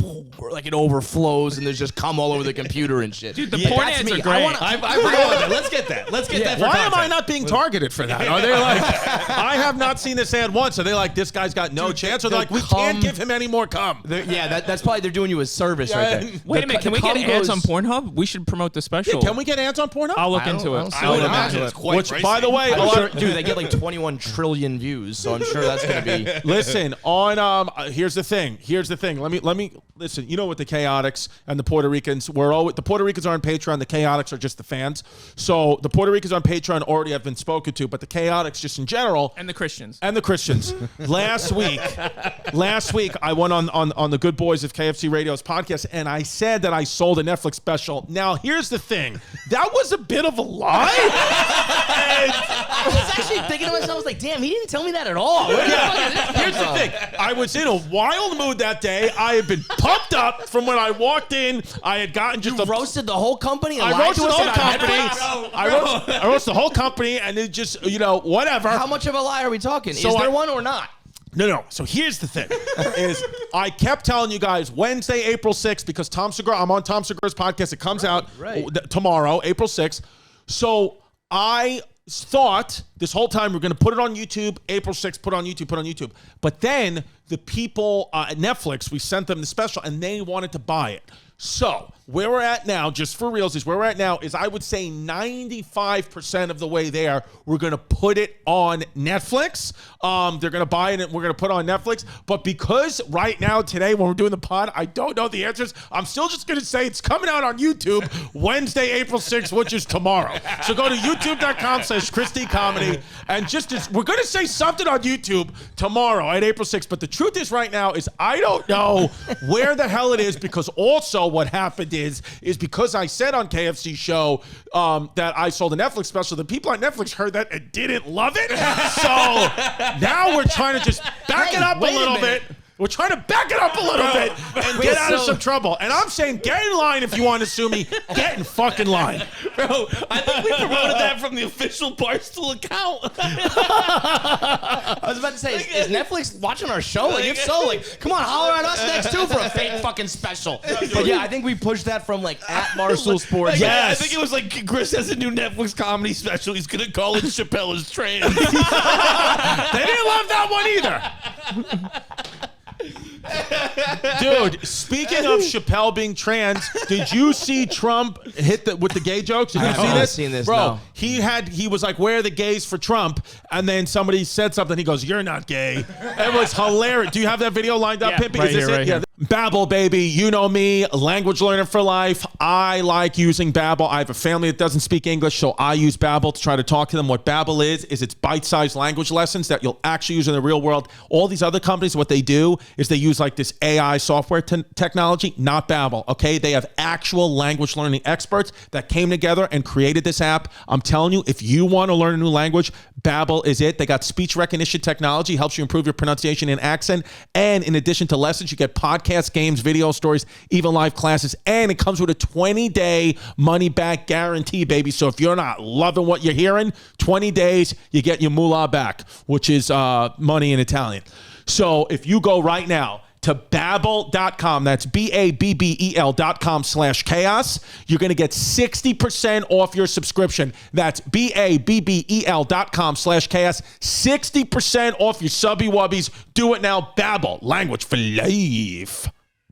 like it overflows and there's just cum all over the computer and shit. Dude, the porn That's ads me. are great. I forgot that. Let's get that. Let's get that. For Why am I content. not being targeted for that? Are they like, I have not seen this ad once. Are they like, this guy's got no chance? Or they're like, we can't give him any more cum? That's probably they're doing you a service right there. Wait a minute, can we get ads on Pornhub? We should promote the special. Can we get ads on Pornhub? I'll look I don't- into I it. don't see I would why not. imagine it's quite Which, pricey. by the way, a I'm lot sure, of, dude, they get like 21 trillion views, so I'm sure that's gonna be. listen, on here's the thing. Let me listen. You know what the Chaotix and the Puerto Ricans the Puerto Ricans are on Patreon, the Chaotix are just the fans. So the Puerto Ricans on Patreon already have been spoken to, but the Chaotix just in general And the Christians. last week I went on the Good Boys of KFC Radio's podcast and I said that I sold a Netflix special. Now here's the thing. That was a bit of a lie. I was actually thinking to myself, I was like, damn, he didn't tell me that at all. Where the fuck is this Here's the thing. I was in a wild mood that day. I had been pumped up from when I walked in. I had gotten just You roasted the whole company and I lied roasted to the us whole about company. Netflix? I roasted the whole company, and it just, whatever. How much of a lie are we talking? So is there I- one or not? No. So here's the thing: is I kept telling you guys Wednesday, April 6th, because Tom Segura. I'm on Tom Segura's podcast. It comes out tomorrow, April 6th. So I thought this whole time we're going to put it on YouTube. April 6th, put on YouTube. But then the people at Netflix, we sent them the special, and they wanted to buy it. So where we're at now, just for reals, is I would say 95% of the way there. We're going to put it on Netflix. They're going to buy it and we're going to put it on Netflix. But because right now, today, when we're doing the pod, I don't know the answers, I'm still just going to say it's coming out on YouTube Wednesday, April 6th, which is tomorrow. So go to youtube.com/Christy Comedy and we're going to say something on YouTube tomorrow at April 6th. But the truth is right now is I don't know where the hell it is, because also what happened is because I said on KFC show that I sold a Netflix special, the people on Netflix heard that and didn't love it. So now we're trying to just back it up a little bit. We're trying to back it up a little bit and get out of some trouble. And I'm saying get in line if you want to sue me. Get in fucking line. Bro, I think we promoted that from the official Barstool account. I was about to say, is Netflix watching our show? Like, if so, come on, holler at us next too for a fake fucking special. But yeah, I think we pushed that from at Barstool Sports. Yeah, I think it was like Chris has a new Netflix comedy special. He's gonna call it Chappelle is trans. They didn't love that one either. Dude, speaking of Chappelle being trans, did you see Trump hit with the gay jokes? Did you I see haven't this? seen this, Bro, no. he was like, where are the gays for Trump? And then somebody said something. He goes, you're not gay. It was hilarious. Do you have that video lined up, Yeah, Pimpy? right Is this here, it? right Yeah. here. Babbel, baby. You know me, language learner for life. I like using Babbel. I have a family that doesn't speak English, so I use Babbel to try to talk to them. What Babbel is it's bite-sized language lessons that you'll actually use in the real world. All these other companies, what they do is they use like this AI software technology, not Babbel, okay? They have actual language learning experts that came together and created this app. I'm telling you, if you want to learn a new language, Babbel is it. They got speech recognition technology, helps you improve your pronunciation and accent. And in addition to lessons, you get podcasts, games, video stories, even live classes. And it comes with a 20-day money-back guarantee, baby. So if you're not loving what you're hearing, 20 days, you get your moolah back, which is money in Italian. So if you go right now to Babbel.com, that's BABBEL.com/chaos, you're going to get 60% off your subscription. That's BABBEL.com/chaos, 60% off your subby wubbies. Do it now. Babbel, language for life.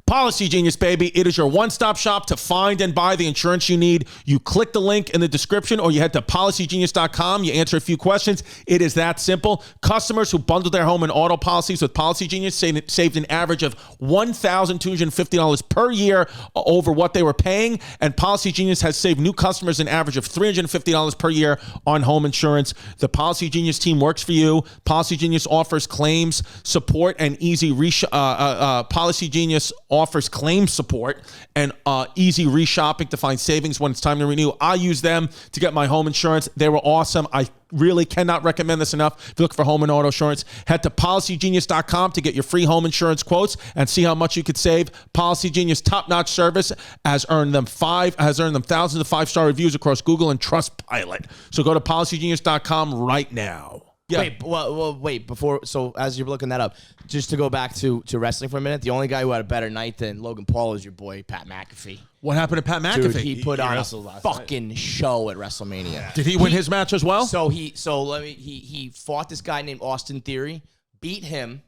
Policy Genius, baby. It is your one-stop shop to find and buy the insurance you need. You click the link in the description or you head to policygenius.com. You answer a few questions. It is that simple. Customers who bundle their home and auto policies with Policy Genius saved an average of $1,250 per year over what they were paying. And Policy Genius has saved new customers an average of $350 per year on home insurance. The Policy Genius team works for you. Policy Genius offers claims support and easy Policy Genius offers claim support and easy reshopping to find savings when it's time to renew. I use them to get my home insurance. They were awesome. I really cannot recommend this enough. If you look for home and auto insurance, head to policygenius.com to get your free home insurance quotes and see how much you could save. Policy Genius top-notch service has earned them thousands of 5-star reviews across Google and Trustpilot. So go to policygenius.com right now. Yeah. Wait. Before, so as you're looking that up, just to go back to wrestling for a minute, the only guy who had a better night than Logan Paul is your boy Pat McAfee. What happened to Pat McAfee? Dude, he put on a wrestled last fucking show at WrestleMania. Did he win his match as well? He fought this guy named Austin Theory, beat him.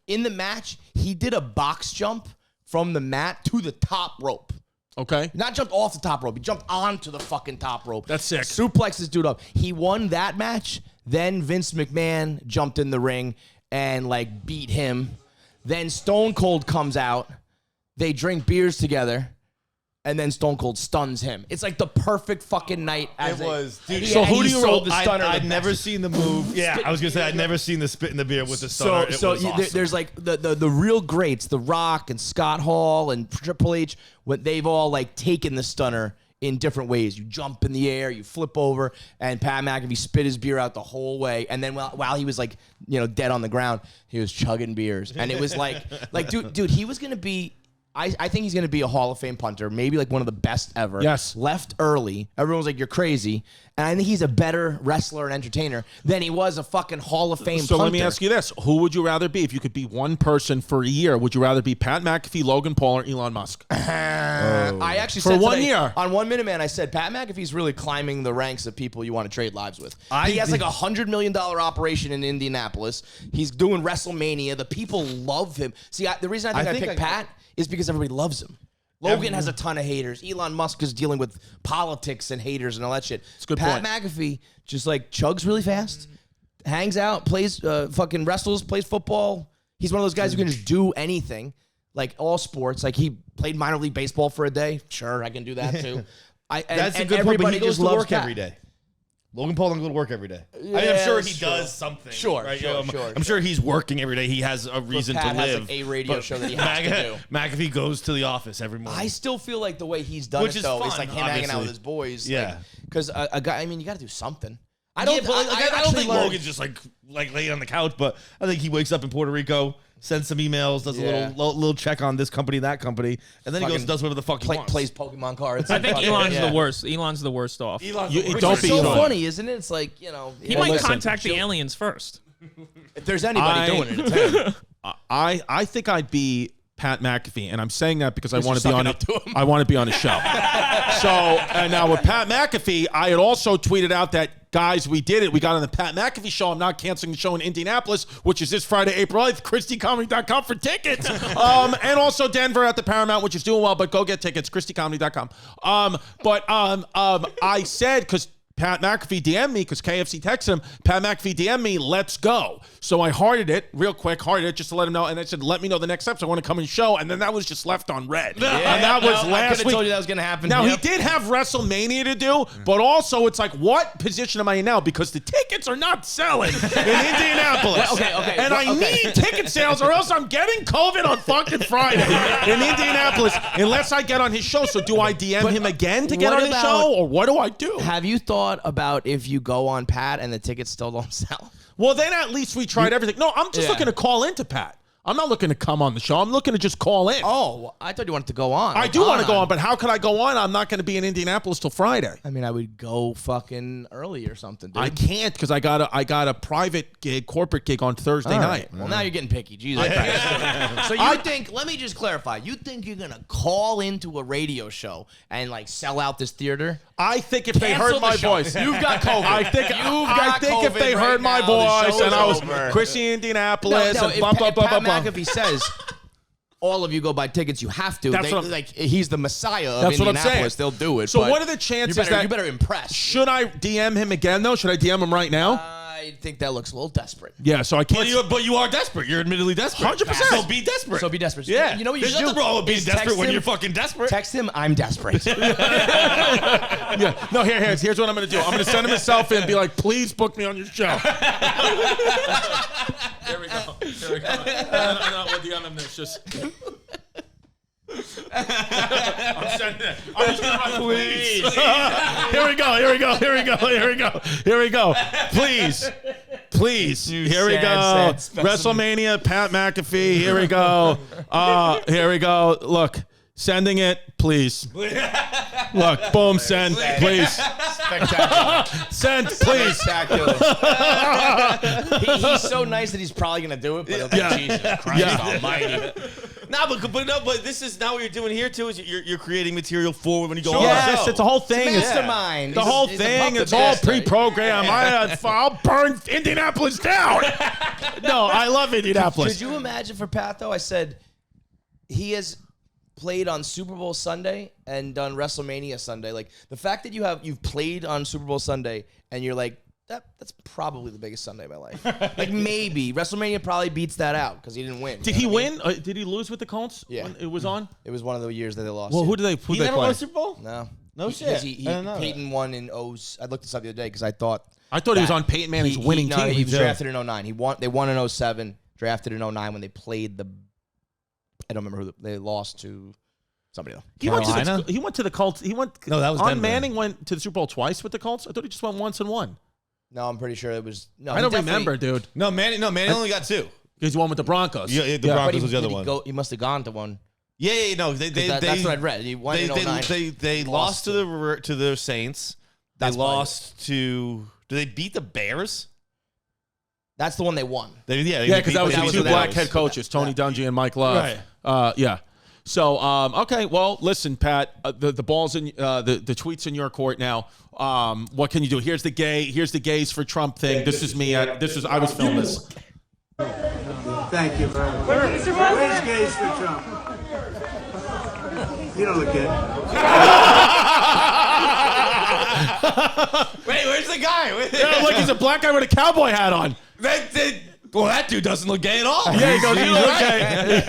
In the match, he did a box jump from the mat to the top rope. Okay. Not jumped off the top rope. He jumped onto the fucking top rope. That's sick. Suplexed this dude up. He won that match. Then Vince McMahon jumped in the ring and like beat him. Then Stone Cold comes out. They drink beers together. And then Stone Cold stuns him. It's like the perfect fucking night. Dude. So who do you sold the stunner? I'd never seen the move. Yeah, I was gonna say I'd never seen the spit in the beer with the stunner. There's like the real greats, The Rock and Scott Hall and Triple H. When they've all like taken the stunner in different ways. You jump in the air, you flip over, and Pat McAfee spit his beer out the whole way. And then while he was like dead on the ground, he was chugging beers, and it was like dude, he was gonna be. I think he's going to be a Hall of Fame punter, maybe like one of the best ever. Yes. Left early. Everyone was like, you're crazy. And I think he's a better wrestler and entertainer than he was a fucking Hall of Fame punter. So let me ask you this. Who would you rather be if you could be one person for a year? Would you rather be Pat McAfee, Logan Paul, or Elon Musk? I actually For said 1 today, year. on 1 Minute Man, I said, Pat McAfee's really climbing the ranks of people you want to trade lives with. He has like $100 million operation in Indianapolis. He's doing WrestleMania. The people love him. See, the reason I think I picked Pat is because everybody loves him. Logan has a ton of haters. Elon Musk is dealing with politics and haters and all that shit. It's a good Pat point. McAfee just like chugs really fast, hangs out, plays fucking wrestles, plays football. He's one of those guys who can just do anything, like all sports. Like he played minor league baseball for a day. Sure, I can do that too. That's a good point. But he just work every day. Logan Paul doesn't go to work every day. I mean, I'm sure he does something. Sure, right? sure. I'm sure he's working every day. He has a reason Pat to has live. like a radio show that he has to do. McAfee goes to the office every morning. I still feel like the way he's done Which it is though fun, is like him hanging out obviously. with his boys. Yeah. Because a guy, I mean, you got to do something. I I don't. don't think Logan's just like laying on the couch, but I think he wakes up in Puerto Rico, sends some emails, does Yeah. a little check on this company, that company, and then he goes and does whatever the fuck he wants. plays Pokemon cards. I think Fucking- Elon's yeah. the worst. Elon's the worst off. Elon's You- the worst. don't It's be so Elon. funny, isn't it? It's like He well, might listen, contact the aliens first. If there's anybody I- doing it, it's him. I think I'd be Pat McAfee, and I'm saying that because I want to you're be on it. sucking up to him. I want to be on his show. So, and now with Pat McAfee, I had also tweeted out that, guys, we did it. We got on the Pat McAfee show. I'm not canceling the show in Indianapolis, which is this Friday, April 8th. ChristyComedy.com for tickets. And also Denver at the Paramount, which is doing well, but go get tickets. ChristyComedy.com. I said, because Pat McAfee DM'd me, because KFC texted him, Pat McAfee DM'd me, let's go. So I hearted it real quick, just to let him know. And I said, let me know the next steps. I want to come and show. And then that was just left on red. And that was I last could have week. told you that was going to happen. Now, Yep. he did have WrestleMania to do, but also it's like, what position am I in now? Because the tickets are not selling in Indianapolis. Okay. And I need ticket sales or else I'm getting COVID on fucking Friday in Indianapolis unless I get on his show. So do I DM him again to get what on his about- show? Or what do I do? Have you thought about if you go on Pat and the tickets still don't sell? Well, then at least we tried everything. No, I'm just Yeah. looking to call into Pat. I'm not looking to come on the show. I'm looking to just call in. Oh, well, I thought you wanted to go on. I do want to go on, but how could I go on? I'm not going to be in Indianapolis till Friday. I mean, I would go fucking early or something, dude. I can't because I got a private gig, corporate gig on Thursday All night. right. Well, now you're getting picky. Jesus Christ. So you think, let me just clarify. You think you're going to call into a radio show and like sell out this theater? I think if they Cancel heard the my show. voice, You've got COVID. I think if COVID they right heard my now, the voice show and is I was over. Chrissy Indianapolis No, and if blah blah blah blah Pat blah. McAfee says all of you go buy tickets, you have to. That's what I'm- like he's the messiah of That's what I'm Indianapolis. saying. They'll do it. So but what are the chances you better, that you better impress? Should I DM him again though? Should I DM him right now? I think that looks a little desperate. Yeah, so I can't. But you are desperate. You're admittely desperate. 100%. So be desperate. So be desperate. Yeah. You know what you There's should nothing do? wrong with being is desperate text when him- you're fucking desperate. Text him, I'm desperate. Yeah. No, here's what I'm gonna do. I'm gonna send him a selfie and be like, please book me on your show. Here we go. No, we'll DM him this. Just. I'm sending it. I'm just gonna write, please. Here we go. Please. Here we go. sad specimen. WrestleMania, Pat McAfee. Here we go. Here we go. Look, sending it, please. Look, boom, send, please. Spectacular. Send, please. Spectacular. He's so nice that he's probably gonna do it, but he'll be, Jesus Christ Almighty. But this is now what you're doing here too. Is you're creating material for when you go on the Yes, show. it's a whole thing. It's a mastermind. The whole He's a thing, puppet it's all master. pre-programmed. I'll burn Indianapolis down. No, I love Indianapolis. Could you imagine for Pat though? I said he has played on Super Bowl Sunday and done WrestleMania Sunday. Like the fact that you've played on Super Bowl Sunday and you're like that's probably the biggest Sunday of my life. Like maybe WrestleMania probably beats that out because he didn't win. Did he win? Did he lose with the Colts? Yeah. When it was on. It was one of the years that they lost. Well, yeah. who did they He never play? won a Super Bowl? No shit. He I don't know Peyton won in O's. I looked this up the other day because I thought he was on Peyton Manning's winning team. He was drafted in 09. They won in 07. Drafted in 09 when they played I don't remember who they lost to. Somebody though. He went to the Colts. He went. No, that was on Denver. Manning went to the Super Bowl twice with the Colts. I thought he just went once and won. No, I'm pretty sure it was. No, I don't remember, dude. No, Manning only got 2. Because he won with the Broncos. Yeah, the But Broncos was the other one. He must have gone to one. Yeah, no, That's what I'd read. He won in 09. They lost to the Saints. They lost to. Did they beat the Bears? That's the one they won. Yeah, because that was the two black head coaches, Tony Dungy and Mike Love. Right. Yeah. So, okay. Well, listen, Pat. The ball's in the tweet's in your court now. What can you do? Here's the gays for Trump thing. This is me. I was filming this. Thank you very much. Where's gays for Trump? You don't look good. Wait, where's the guy? Yeah, look, he's a black guy with a cowboy hat on. That dude doesn't look gay at all. Yeah, he goes, you look gay.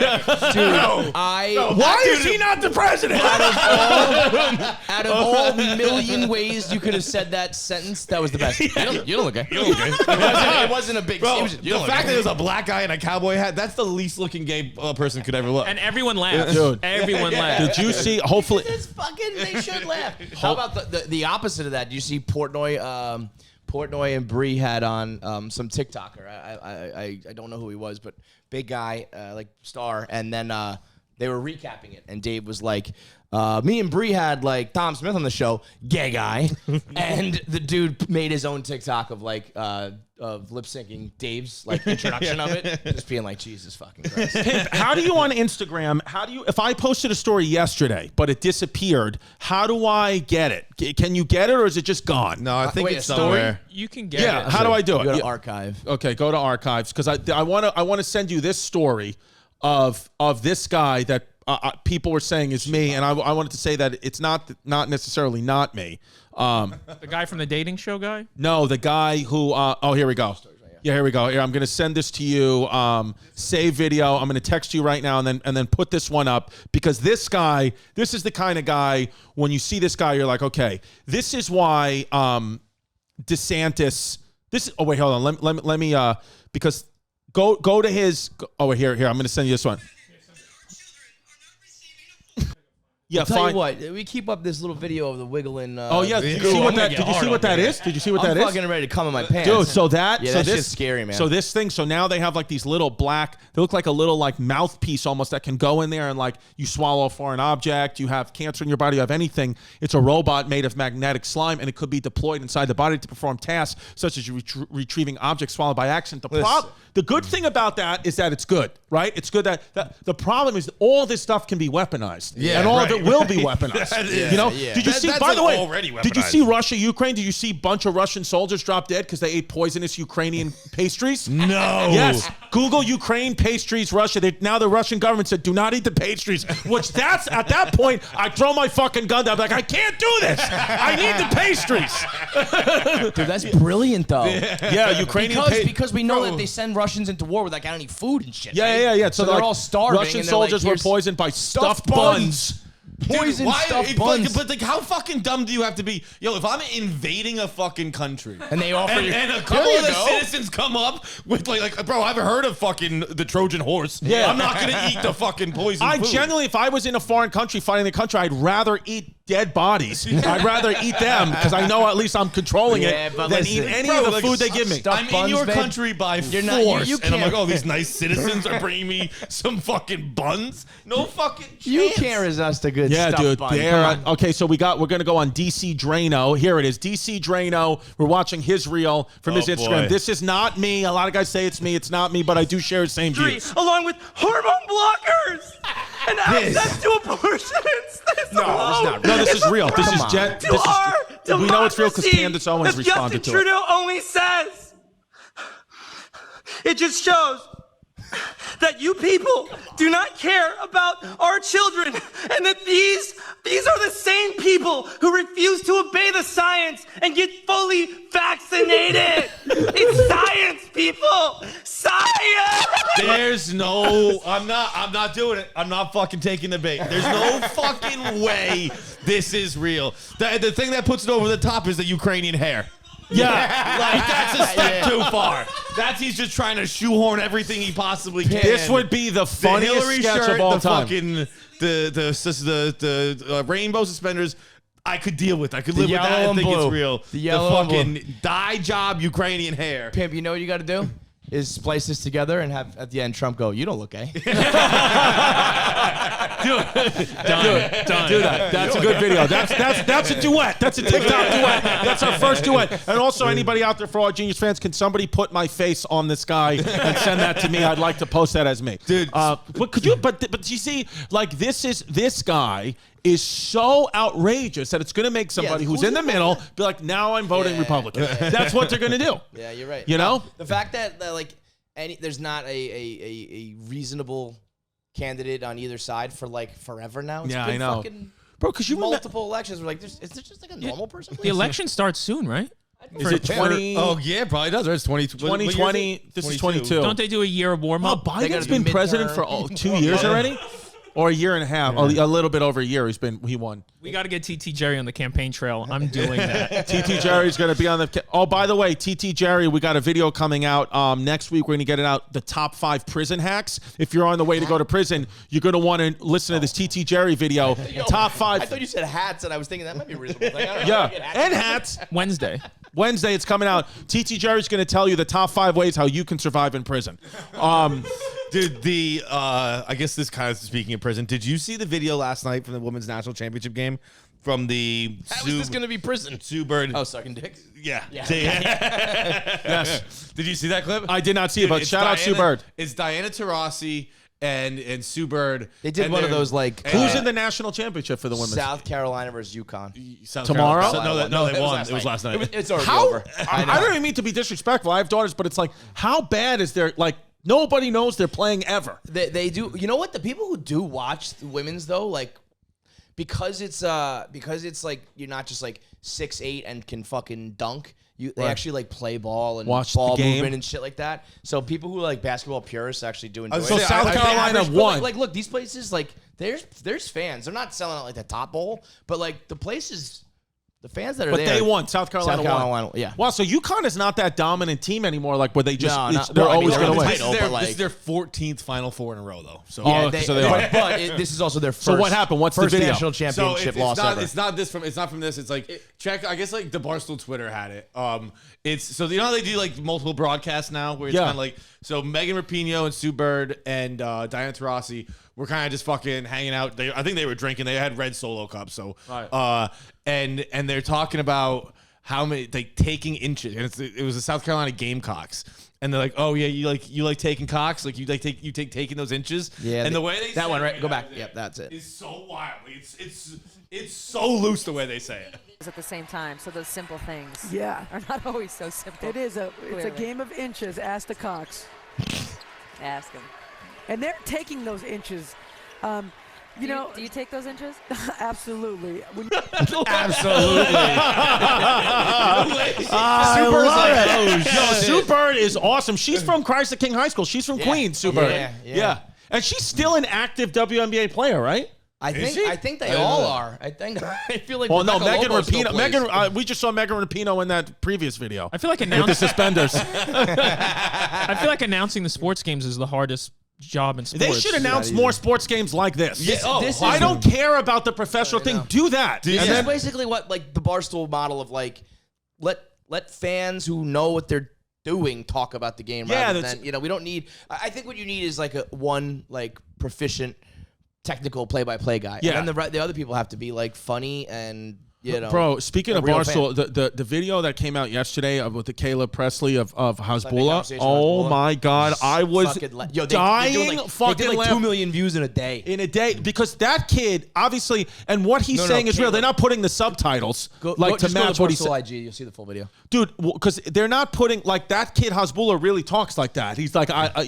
Dude, Why is he not the president? out of all million ways you could have said that sentence, that was the best. You don't look gay. It wasn't a big. Bro, The the fact that there's a black guy in a cowboy hat, that's the least looking gay person could ever look. And everyone laughed. Dude. Everyone laughed. Did you see? Hopefully, It's fucking. They should laugh. How about the opposite of that? Do you see Portnoy? Portnoy and Bree had on some TikToker. I don't know who he was, but big guy, like star. And then they were recapping it, and Dave was like, "Me and Bree had like Tom Smith on the show, gay guy," and the dude made his own TikTok of like of lip syncing Dave's like introduction of it, just being like, "Jesus fucking Christ." how do you on Instagram? If I posted a story yesterday, but it disappeared, how do I get it? Can you get it, or is it just gone? No, I think wait, it's a story? somewhere. You can get Yeah. it. How do I do You it? go to Yeah. archive. Okay, go to archives because I want to send you this story of this guy that people were saying is me, and I wanted to say that it's not necessarily not me. The guy from the dating show guy? No, the guy who. Here we go. Yeah, here we go. Here, I'm going to send this to you. Save video. I'm going to text you right now, and then put this one up because this is the kind of guy. When you see this guy, you're like, okay, this is why DeSantis. Oh wait, hold on. Let me because go to his. Oh wait, here. I'm going to send you this one. Yeah, Tell you what, we keep up this little video of the wiggling. Oh yeah, did you see what that? Did you see what that is? Did you see what that I'm is? fucking ready to come in my pants, Dude, so that yeah, so that this shit's scary, man. So this thing, so now they have like these little black, they look like a little like mouthpiece almost that can go in there and like you swallow a foreign object, you have cancer in your body, you have anything. It's a robot made of magnetic slime and it could be deployed inside the body to perform tasks such as retrieving objects swallowed by accident. The good thing about that is that it's good, right? It's good that the problem is that all this stuff can be weaponized. Yeah, and all right, of it will be right. weaponized. Yeah, You know? yeah. Did you see, That's by the like way, already did you weaponized. see Russia, Ukraine? Did you see a bunch of Russian soldiers drop dead because they ate poisonous Ukrainian pastries? No. Yes. Google Ukraine pastries, Russia. Now the Russian government said, do not eat the pastries, which that's, at that point, I throw my fucking gun down. I'm like, I can't do this. I need the pastries. Dude, that's brilliant though. Yeah, Ukrainian because we know that they send Russians into war without any food and shit. Yeah. So they're they're all starving. Russian and they're like, soldiers were "Here's poisoned by stuffed buns. Poison stuffed buns. But like, how fucking dumb do you have to be? Yo, if I'm invading a fucking country And they offer you- and a couple There you of the go. citizens come up with like, bro, I've heard of fucking the Trojan horse. Yeah. I'm not gonna eat the fucking poison I food. generally, if I was in a foreign country fighting the country, I'd rather eat dead bodies. I'd rather eat them because I know at least I'm controlling it but than listen, eat any bro, of the like, food they give me. I'm in buns, your babe. country by force, you and I'm like, can't- oh, these nice citizens are bringing me some fucking buns. No fucking chance. You can't resist a good Yeah, stuffed dude. bun. There. Come on. Okay, so we're gonna go on DC Drano. Here it is, DC Drano. We're watching his reel from his Oh, Instagram. boy. This is not me. A lot of guys say it's me. It's not me, but I do share the same views. Along with hormone blockers and access to abortions. not No, this is real. This is Jet. This is. We know it's real because Candace Owens responded to it. Trudeau only says. It just shows that you people do not care about our children, and that these are the same people who refuse to obey the science and get fully vaccinated. It's science, people. Science. There's no. I'm not doing it. I'm not fucking taking the bait. There's no fucking way this is real. The thing that puts it over the top is the Ukrainian hair. Yeah. Like, that's a step too far. He's just trying to shoehorn everything he possibly can. This would be the the funniest Hillary sketch shirt, of all the time. fucking the rainbow suspenders. I could deal with. I could live with that. yellow I and think it's blue. real. The yellow and fucking dye job Ukrainian hair. Pimp, you know what you got to do? Is splice this together and have at the end Trump go, "You don't look gay." Done. Do that. That's a good video. That's a duet. That's a TikTok duet. That's our first duet. And also, anybody out there for all Genius fans, can somebody put my face on this guy and send that to me? I'd like to post that as me, Dude. But could you? But you see, like this guy is so outrageous that it's going to make somebody who's in the middle be like, now I'm voting Republican. That's what they're going to do. Yeah, you're right. You know? The fact that like there's not a reasonable candidate on either side for like forever now. It's Yeah, been I know. fucking Bro, because you multiple elections. We're like, is there just like a normal person? The election starts soon, right? Is it 20? Oh yeah, probably does. Right? It's 2020. This is 22. Don't they do a year of warm Oh, up? gotta Biden's do been president midterm. for 2 years already? Or a year and a half. A little bit over a year he won. We got to get TT Jerry on the campaign trail. I'm doing that. TT Jerry's going to be on the... Oh, by the way, TT Jerry, we got a video coming out next week. We're going to get it out, the top 5 prison hacks. If you're on the way to go to prison, you're going to want to listen to this TT Jerry video. Top 5... I thought you said hats, and I was thinking that might be a reasonable thing. I don't know. Yeah, Get and hats. Wednesday. Wednesday, it's coming out. TT Jerry's going to tell you the top 5 ways how you can survive in prison. Dude, I guess this kind of speaking of prison. Did you see the video last night from the women's national championship game from the How is this going to be prison? Sue Bird? Oh, sucking dicks? Yeah. Yes. Did you see that clip? I did not see it, but It's shout out Sue Bird. It's Diana Taurasi and Sue Bird. They did and one of they're- those like Who's in the national championship for the women's? South Carolina versus UConn. South Tomorrow? Carolina. No, they won. It was last night. It's already How? over. I don't even mean to be disrespectful. I have daughters, but it's like, how bad is their, like, nobody knows they're playing ever. They do. You know what? The people who do watch the women's though, like, because it's like you're not just like 6'8" and can fucking dunk. They actually like play ball and Watch ball the game. movement and shit like that. So people who are like basketball purists actually do enjoy So it. South Carolina But, won. Like, look, these places like there's fans. They're not selling out like the top bowl, but like the places, the fans that are But there. they won. South Carolina won. Yeah. Wow, so UConn is not that dominant team anymore, like where they just, No, it's- no. they're Well, I mean, always they're going to on win. the title. but, This is like- their 14th Final Four in a row, though. So Oh, so they are. But this is also their first. So what happened? What's the first video? national championship loss ever. It's not from this. It's like check. I guess like the Barstool Twitter had it. It's so you know how they do like multiple broadcasts now, where it's Yeah. kind of like so Megan Rapinoe and Sue Bird and Diana Taurasi were kind of just fucking hanging out. I think they were drinking. They had red Solo cups. So and they're talking about how many like taking inches, and it was the South Carolina Gamecocks. And they're like, oh yeah, you like taking cocks, like you take taking those inches. Yeah, and the way they that say one, it right? Go back. there Yep, that's it. is so wild. It's so loose the way they say it. At the same time, so those simple things Yeah, are not always so simple. it's a Clearly. game of inches. Ask the Cox, Ask them. and they're taking those inches. You know, Do you take those inches? absolutely. Sue Bird is awesome. She's from Christ the King High School. She's from Queens, Sue Bird. Yeah. And she's still an active WNBA player, right? I think they I don't all know. are. I feel like. Well, no, Rebecca Megan Lobo still Rapinoe. plays. We just saw Megan Rapinoe in that previous video I feel like with the suspenders. I feel like announcing the sports games is the hardest job in sports. They should announce more sports games like this. Yeah, I don't care about the professional thing. Do that. This And is then- basically what like the Barstool model of like let fans who know what they're doing talk about the game. Yeah, rather that's- than, we don't need. I think what you need is like one proficient technical play-by-play guy. Yeah. And then the other people have to be like funny and Bro, speaking of real Barstool, the video that came out yesterday with the Caleb Presley of Hasbulla. conversation Oh with Hasbulla. my God, I was dying. They Fucking did like laugh. 2 million views in a day. Because that kid obviously, and what he's saying is real. Caleb. They're not putting the subtitles to just match go what to he's saying. IG. You'll see the full video. Dude, because they're not putting like that kid Hasbulla really talks like that. He's like I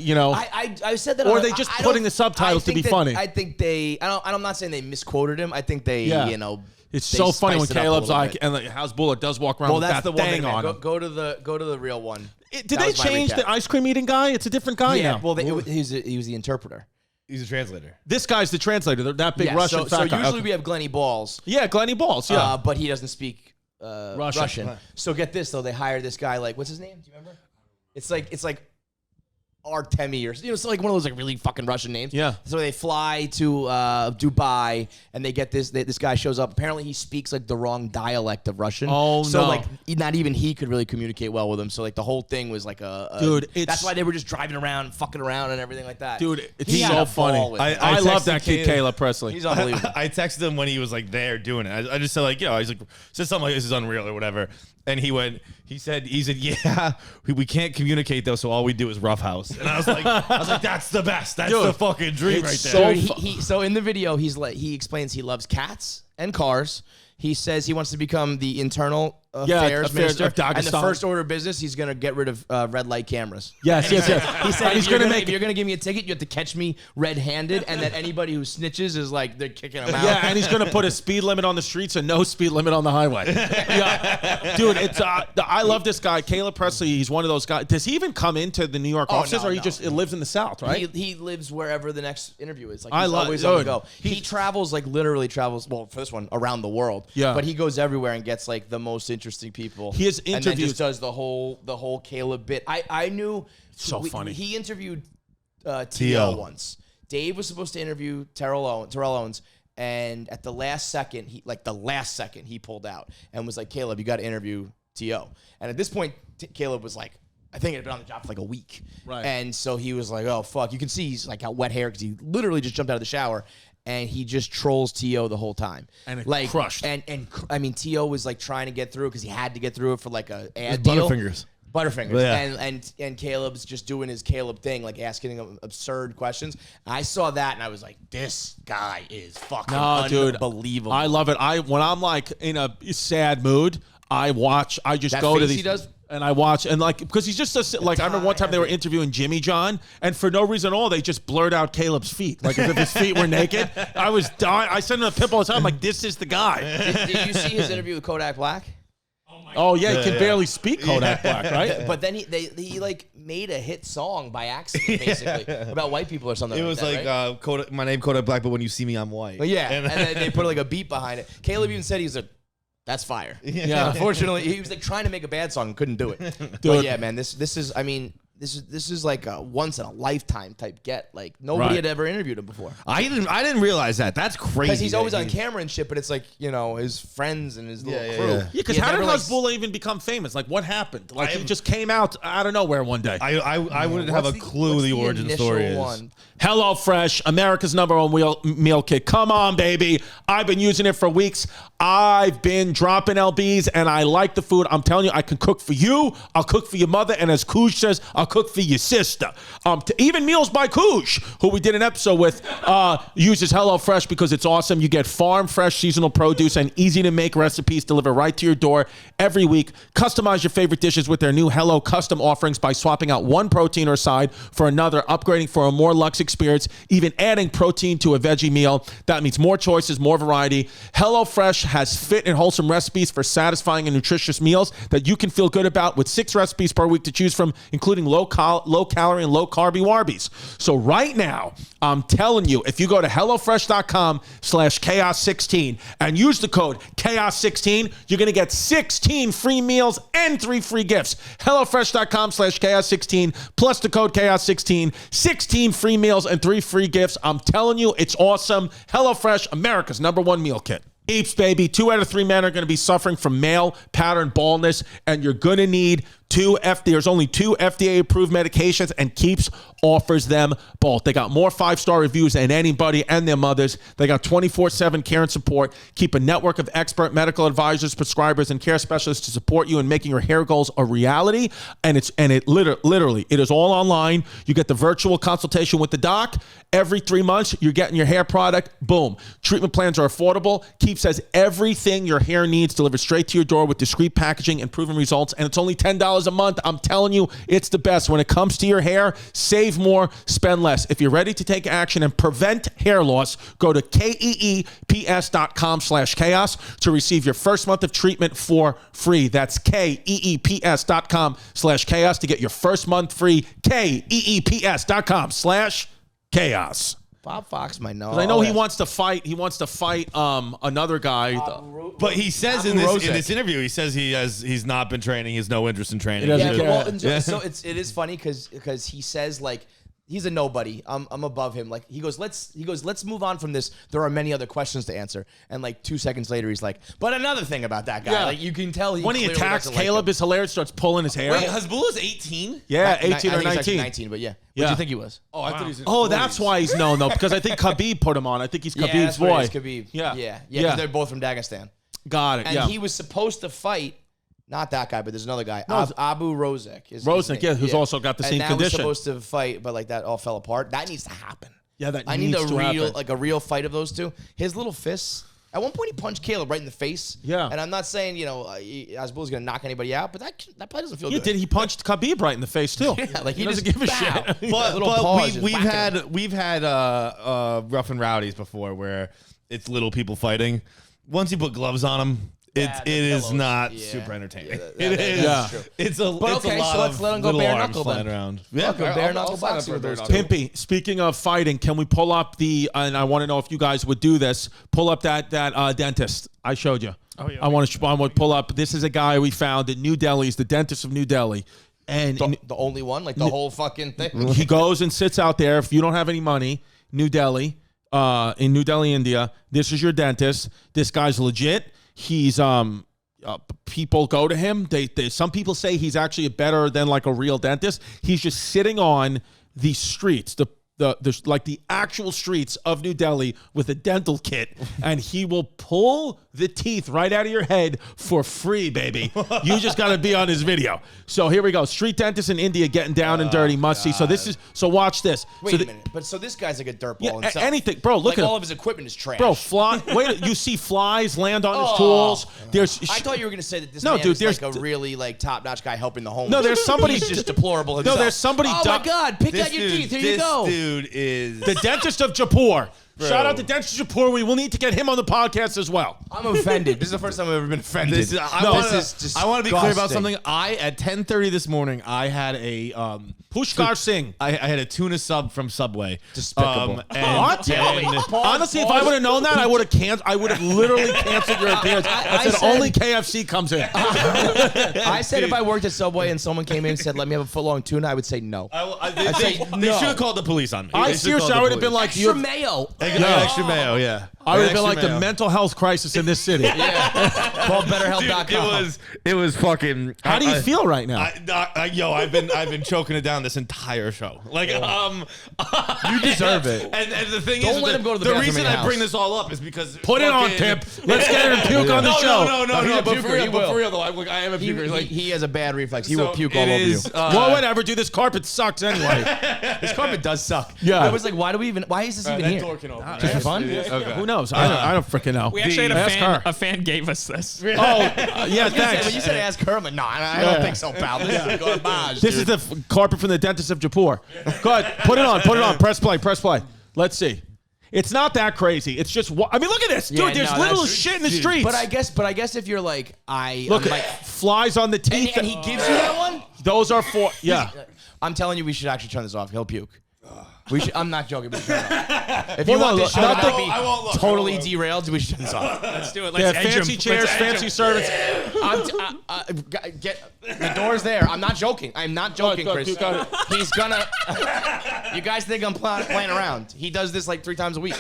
said that. Or on- they just I putting don't- the subtitles I to be think that- funny. I think I'm not saying they misquoted him. I think they, It's they so funny when spiced it up a Caleb's little like, bit. and like Hasbulla does walk around Well, with that's that the one thing thing. Man. on him. Go to the real one. Did That they was my change recap. the ice cream eating guy? It's a different guy Yeah. now. Well, he was the interpreter. He's a translator. This guy's the translator. That big Yeah, Russian so fat guy. usually Okay. we have Glenny Balls. Yeah, Glenny Balls. Yeah. But he doesn't speak Russian. Right. So get this though, they hired this guy. Like, what's his name? Do you remember? It's like Artemi or it's like one of those like really fucking Russian names. Yeah. So they fly to Dubai and they get this guy shows up. Apparently he speaks like the wrong dialect of Russian. Oh, so no. like not even he could really communicate well with him. So like the whole thing was like Dude, that's why they were just driving around, fucking around and everything like that. Dude, it's He had so a ball funny. with it. I love texted that kid, Caleb Presley. He's unbelievable. I texted him when he was like there doing it. I just said like, he's like said something like this is unreal or whatever. And he said, yeah, we can't communicate though, so all we do is roughhouse. And I was like, that's the best. That's Dude, the fucking dream right it's there. so So in the video, he explains he loves cats and cars. He says he wants to become the internal affairs minister. of And the Dagestan. first order of business, he's going to get rid of red light cameras. Yes. He said And he's gonna make if you're going to give me a ticket, you have to catch me red-handed, and that anybody who snitches is like they're kicking him out. Yeah, and he's gonna put a speed limit on the streets and no speed limit on the highway. Yeah, dude, it's I love this guy, Caleb Presley. He's one of those guys. Does he even come into the New York offices, no, or he no. just lives in the South, right? He lives wherever the next interview is. Like I he's love- always on the dude, go. He travels well for this one around the world. Yeah. But he goes everywhere and gets like the most interesting people. He has and then interviews- just does the whole Caleb bit. I knew So funny. He interviewed T.O. once. Dave was supposed to interview Terrell Owens. And at the last second, he pulled out and was like, Caleb, you got to interview T.O. And at this point, Caleb was like, I think it had been on the job for like a week. Right. And so he was like, oh, fuck. You can see he's like got wet hair because he literally just jumped out of the shower. And he just trolls T.O. the whole time. And it like, crushed. And I mean, T.O. was like trying to get through because he had to get through it for like a ad deal. Butterfingers. Yeah. And Caleb's just doing his Caleb thing, like asking him absurd questions. I saw that and I was like, this guy is fucking unbelievable. I love it. When I'm like in a sad mood, I just That go to face these. he does? And I watch, and like, because he's just like, I remember one time they were interviewing Jimmy John, and for no reason at all, they just blurred out Caleb's feet, like as if his feet were naked. I was dying. I sent him a pimple all the time. I'm like, this is the guy. Did you see his interview with Kodak Black? Oh yeah, he can barely speak Kodak Black, right? But then he like made a hit song by accident, basically, about white people or something. It was that, like right? Kodak, my name Kodak Black, but when you see me, I'm white. But yeah, and then they put like a beat behind it. Caleb even said he was like, that's fire. Yeah. Unfortunately, he was like trying to make a bad song and couldn't do it. But yeah, man, this is I mean, this is like a once in a lifetime type get. Like nobody Right. had ever interviewed him before. I didn't realize that. That's crazy. Because he's always that on camera and shit, but it's like, his friends and his little yeah, crew. yeah. Yeah, because He how had did never, Hasbulla even become famous? Like, what happened? Like, he have- just came out out of nowhere one day. I wouldn't have a clue what's the origin initial story is. one? Hello Fresh, America's #1 meal kit. Come on, baby. I've been using it for weeks. I've been dropping LBs, and I like the food. I'm telling you, I can cook for you. I'll cook for your mother, and as Koosh says, I'll cook for your sister. Even Meals by Koosh, who we did an episode with, uses Hello Fresh because it's awesome. You get farm fresh seasonal produce and easy to make recipes delivered right to your door every week. Customize your favorite dishes with their new Hello custom offerings by swapping out one protein or side for another, upgrading for a more luxe experience, even adding protein to a veggie meal. That means more choices, more variety. HelloFresh has fit and wholesome recipes for satisfying and nutritious meals that you can feel good about, with 6 recipes per week to choose from, including low low calorie and low carby Warbies. So right now, I'm telling you, if you go to HelloFresh.com/chaos16 and use the code chaos16, you're going to get 16 free meals and 3 free gifts. HelloFresh.com/chaos16 plus the code chaos16, 16 free meals and 3 free gifts. I'm telling you, it's awesome. HelloFresh, America's #1 meal kit. Eeps, baby. 2 out of 3 men are going to be suffering from male pattern baldness, and you're going to need there's only 2 FDA-approved medications, and Keeps offers them both. They got more 5-star reviews than anybody and their mothers. They got 24/7 care and support. Keep a network of expert medical advisors, prescribers, and care specialists to support you in making your hair goals a reality. And it literally, it is all online. You get the virtual consultation with the doc. Every 3 months, you're getting your hair product. Boom. Treatment plans are affordable. Keeps has everything your hair needs delivered straight to your door with discreet packaging and proven results. And it's only $10 a month. I'm telling you, it's the best. When it comes to your hair, save more, spend less. If you're ready to take action and prevent hair loss, go to KEEPS.com/chaos to receive your first month of treatment for free. That's KEEPS.com/chaos to get your first month free. KEEPS.com/chaos. Bob Fox might know. I know he wants to fight. He wants to fight another guy. But he says in this interview, he says he's not been training. He has no interest in training. So it is funny because he says like he's a nobody. I'm above him. Like he goes, let's move on from this. There are many other questions to answer. And like 2 seconds later, he's like, but another thing about that guy. Yeah. Like you can tell when he attacks Caleb is hilarious. Starts pulling his hair. Wait, Hasbullah's 18? Yeah, 18 or 19. I think he's 19, but yeah. What do you think he was? Oh, I thought he was in Oh, that's why he's no, because I think Khabib put him on. I think he's Khabib's boy. Khabib. Yeah. Because they're both from Dagestan. Got it. And he was supposed to fight. Not that guy, but there's another guy. Abu Rozek. Who's also got the same condition. And was supposed to fight, but like that all fell apart. That needs to happen. Yeah, that I need needs to happen. a real fight of those two. His little fists. At one point, he punched Caleb right in the face. Yeah. And I'm not saying Hasbullah's going to knock anybody out, but that probably doesn't feel good. Did he punched Khabib right in the face too? Yeah, like he doesn't just give a shit. But we've had rough and rowdies before where it's little people fighting. Once you put gloves on them, it is not super entertaining. It is. Yeah. It's a lot so let's let him go little bare arms knuckle flying then. around. Yeah, bare knuckle boxing with those two. Pimpy, speaking of fighting, can we pull up and I want to know if you guys would do this, pull up that dentist I showed you. Oh, yeah. I want to pull up. This is a guy we found in New Delhi. He's the dentist of New Delhi. And The only one? Like the whole fucking thing? he goes and sits out there. If you don't have any money, New Delhi, in New Delhi, India, this is your dentist. This guy's legit. He's people go to him. Some people say he's actually better than like a real dentist. He's just sitting on the streets, the actual streets of New Delhi with a dental kit, and he will pull the teeth right out of your head for free, baby. You just got to be on his video. So here we go. Street dentists in India getting down and dirty. Must see. So watch this. Wait a minute. But so this guy's like a dirtball himself. Anything, bro. Look at all of his equipment is trash. Bro, you see flies land on his tools. I thought you were going to say that this man is like a really like top-notch guy helping the homeless. No, there's somebody He's just deplorable himself. No, there's somebody. Oh my God! Pick out your teeth. Here you go. This dude is the dentist of Jaipur. Shout out to Dentist Jaipur. We will need to get him on the podcast as well. I'm offended. This is the first time I've ever been offended. I want to be clear about something. At 10:30 this morning, I had a Pushkar Singh. I had a tuna sub from Subway. Despicable. What? Honestly, if I would have known that, I would have literally canceled your appearance. I said only KFC comes in. I said if I worked at Subway and someone came in and said, "Let me have a foot-long tuna," I would say no. They should have called the police on me. I would have been like, extra mayo. Extra mayo, yeah. I would have been like the mental health crisis in this city. Call BetterHelp.com. It was fucking. How do you feel right now? I've been choking it down this entire show. Like, you deserve it. And the thing Don't let him go to the bathroom reason in your I bring house. this all up is because put it on, Pimp. Let's get him to puke on the show. No. But for real though, I am a puker. Like, he has a bad reflex. He will puke all over you. Well, whatever, dude. This carpet sucks anyway. This carpet does suck. Yeah. I was like, why is this even here? Just for fun? Okay. Who knows? I don't freaking know. We actually had a fan gave us this. Yeah, thanks. When you said ask her, I'm like, no, I don't think so, pal. This is garbage. This is the carpet from the dentist of Jaipur. Go ahead. Put it on. Press play. Let's see. It's not that crazy. It's just, I mean, look at this. Dude, there's little shit in the streets. But I guess if you're like, Look, flies on the teeth. And he gives you that one? Those are for, yeah. I'm telling you, we should actually turn this off. He'll puke. I'm not joking. We should turn it off. If you want this show to not be totally derailed, we should turn this off. Let's do it. Yeah, Let's edge fancy him. chairs, fancy servants. Get the door's there. I'm not joking. I'm not joking, Go, Chris. you got it. He's gonna. You guys think I'm playing around? He does this like 3 times a week.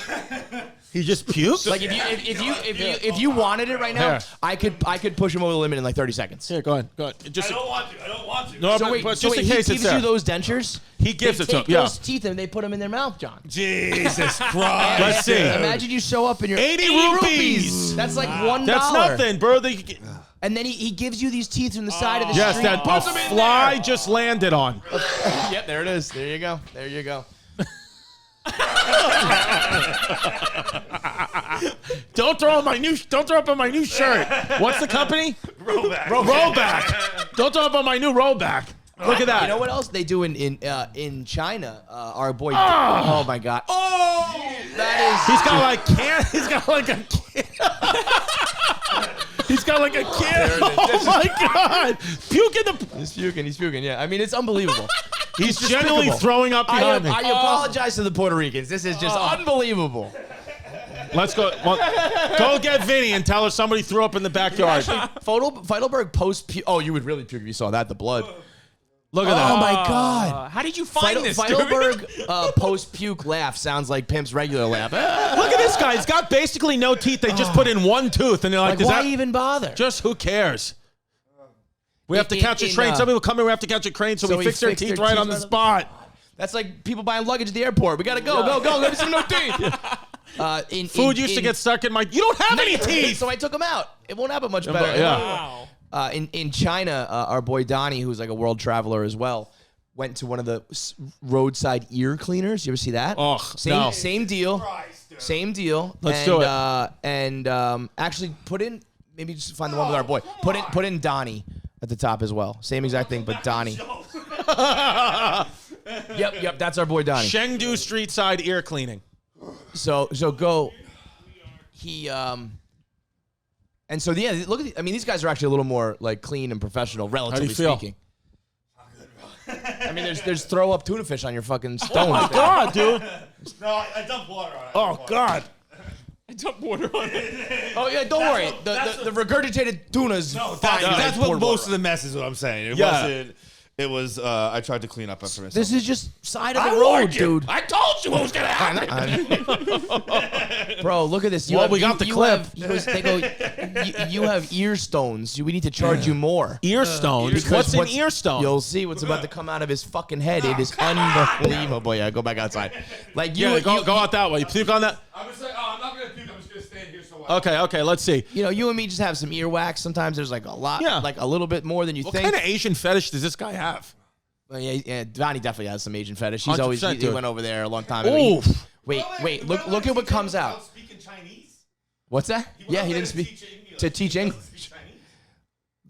He just pukes? Like if you wanted it right now, Here. I could push him over the limit in like 30 seconds. Here, go ahead. Just, I don't want to. no, So but, wait, but so just in wait, case he it's gives there. you those dentures. He gives They it to take him. Yeah. those teeth and they put them in their mouth, John. Jesus Christ. Let's see. Imagine you show up and you're 80 rupees. That's like $1. That's nothing, bro. And then he gives you these teeth from the side of the Yes, street. that a fly just landed on. Yep, there it is. There you go. There you go. Don't throw up on my new shirt. What's the company? Rollback. Don't throw up on my new rollback. Look at that. You know what else they do in China? Our boy. Oh my God. Oh, that is. He's got like a can. Oh my God. Puke in the. He's puking. He's puking. Yeah. I mean, it's unbelievable. He's genuinely throwing up behind me. I apologize to the Puerto Ricans. This is just unbelievable. Let's go. Well, go get Vinny and tell her somebody threw up in the backyard. Feitelberg post puke. Oh, you would really puke if you saw that. The blood. Look at that. Oh my God. How did you find this, dude? Feitelberg post puke laugh sounds like Pimp's regular laugh. Look at this guy. He's got basically no teeth. They just put in one tooth, and they're like, Why even bother? Just who cares? We have to catch a train. Somebody will come in. We have to catch a crane, so we fix their teeth right on the spot. That's like people buying luggage at the airport. We gotta go. Let me see no teeth. Food used to get stuck in my. You don't have any teeth. So I took them out. It won't happen much better. Yeah. Wow. In China, our boy Donnie, who's like a world traveler as well, went to one of the roadside ear cleaners. You ever see that? Oh, no. Same deal. Same deal. Let's do it. Actually, put in. Maybe just find the one with our boy. Put in Donnie at the top as well. Same exact thing, but Donnie. Yep. That's our boy Donnie. Chengdu street side ear cleaning. So go. He and so yeah, look at. I mean, these guys are actually a little more like clean and professional, relatively feel? speaking. I mean, there's throw up tuna fish on your fucking stone. Oh my God, dude. No, I dumped water on it. Oh God. I dumped water on it. Oh yeah, don't worry. The regurgitated tuna's fine. That's what most of the mess is. What I'm saying. It wasn't. It was. I tried to clean up after myself. This is just side of the road, dude. I told you what was gonna happen. Bro, look at this. We got the clip. They go. You have ear stones. We need to charge you more. Ear stones. Because What's an ear stone? You'll see what's about to come out of his fucking head. It is unbelievable. Yeah, go back outside. Like Go out that way. You puke on that. I'm just like, I'm not gonna puke. I'm just gonna stand here so I. Okay. Let's see. You know, you and me just have some earwax. Sometimes there's like a lot, Yeah. like a little bit more than you What think. kind of Asian fetish does this guy have? Well, yeah, Donnie definitely has some Asian fetish. He's always 100%, he dude. went over there a long time ago. Oof. Wait, look at what comes out. Speaking Chinese. What's that? Yeah, he didn't speak to teach English.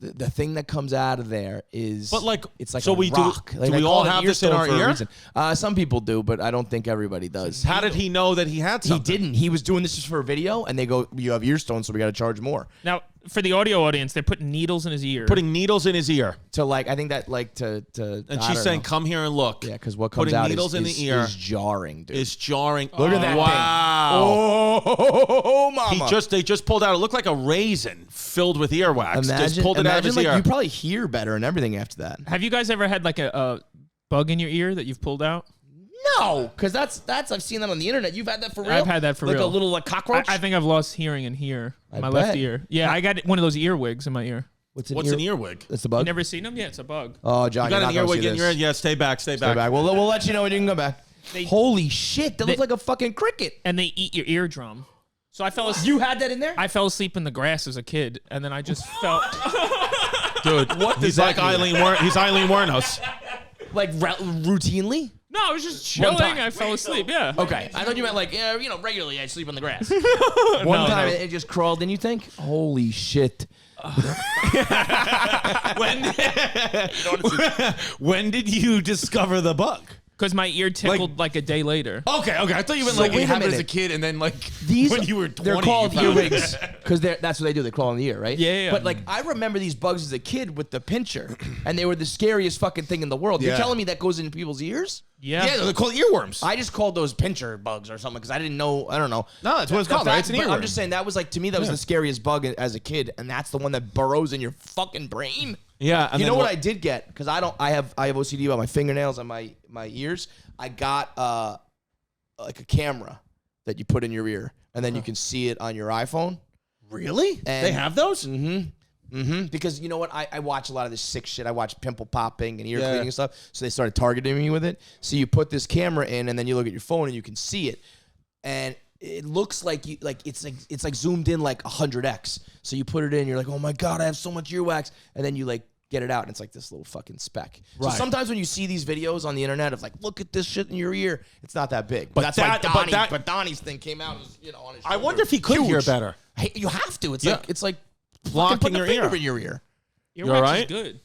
The thing that comes out of there is, But, like, it's like so a we do- rock. do Like, we they all call it have ear this in stone our for a ear? reason. Some people do, but I don't think everybody does. How did he know that he had He something? didn't. He was doing this just for a video, and they go, "You have ear stones, so we got to charge more." Now, for the audio audience, they're putting needles in his ear. Putting needles in his ear. To like, I think that like to. And I she's don't saying, know. "Come here and look." Yeah, because what comes Putting out needles in is the ear is jarring, dude. is jarring. Look at that Wow. thing. Oh, mama. They just pulled out. It looked like a raisin filled with earwax. Just pulled it out of his like, ear. you probably hear better and everything after that. Have you guys ever had like a bug in your ear that you've pulled out? No, because that's I've seen that on the internet. You've had that for real? I've had that for like real. Like a little cockroach? I think I've lost hearing in here. I My bet. left ear. Yeah, I got one of those earwigs in my ear. What's an earwig? That's the You bug? never seen them? Yeah, it's a bug. Oh, John, You got you're an not gonna earwig see in your ear? this. Yeah, stay back. Stay Stay back. back. We'll let you know when you can come back. Holy shit, that looks like a fucking cricket. And they eat your eardrum. So I fell asleep. You had that in there? I fell asleep in the grass as a kid, and then I just felt. Dude, he's like Eileen Warren. He's Eileen Warrenhouse. Like routinely? No, I was just One chilling. time. I fell asleep. Yeah. Okay, I thought you meant like, regularly I sleep on the grass. One time it just crawled in, you think? Holy shit. When did you discover the bug? Because my ear tickled like a day later. Okay. I thought you meant So like it wait a happened as a minute. kid, and then like These when you were 20, they're called you found it. earwigs because that's what they do. They crawl in the ear, right? Yeah. But like I remember these bugs as a kid with the pincher, and they were the scariest fucking thing in the world. Yeah. You're telling me that goes into people's ears? Yeah, they're called earworms. I just called those pincher bugs or something because I didn't know. I don't know. No, that's what it's The called. fact- Right? It's an but earworm. I'm just saying that was like to me that was the scariest bug as a kid, and that's the one that burrows in your fucking brain. Yeah, and you then know what I did get because I have OCD about my fingernails and my ears. I got like a camera that you put in your ear, and then you can see it on your iPhone. Really? And- They have those? Because you know what? I watch a lot of this sick shit. I watch pimple popping and ear cleaning and stuff. So they started targeting me with it. So you put this camera in, and then you look at your phone, and you can see it, and it looks like it's like zoomed in like 100x. So you put it in, you're like, oh my god, I have so much earwax, and then you like get it out, and it's like this little fucking speck. So sometimes when you see these videos on the internet of like, look at this shit in your ear, it's not that big. But that's why Donnie's thing came out, on his shoulder. I wonder if he could hear better. Hey, you have to. It's like Blocking put the your finger ear. in your ear. Earwax all right? is good.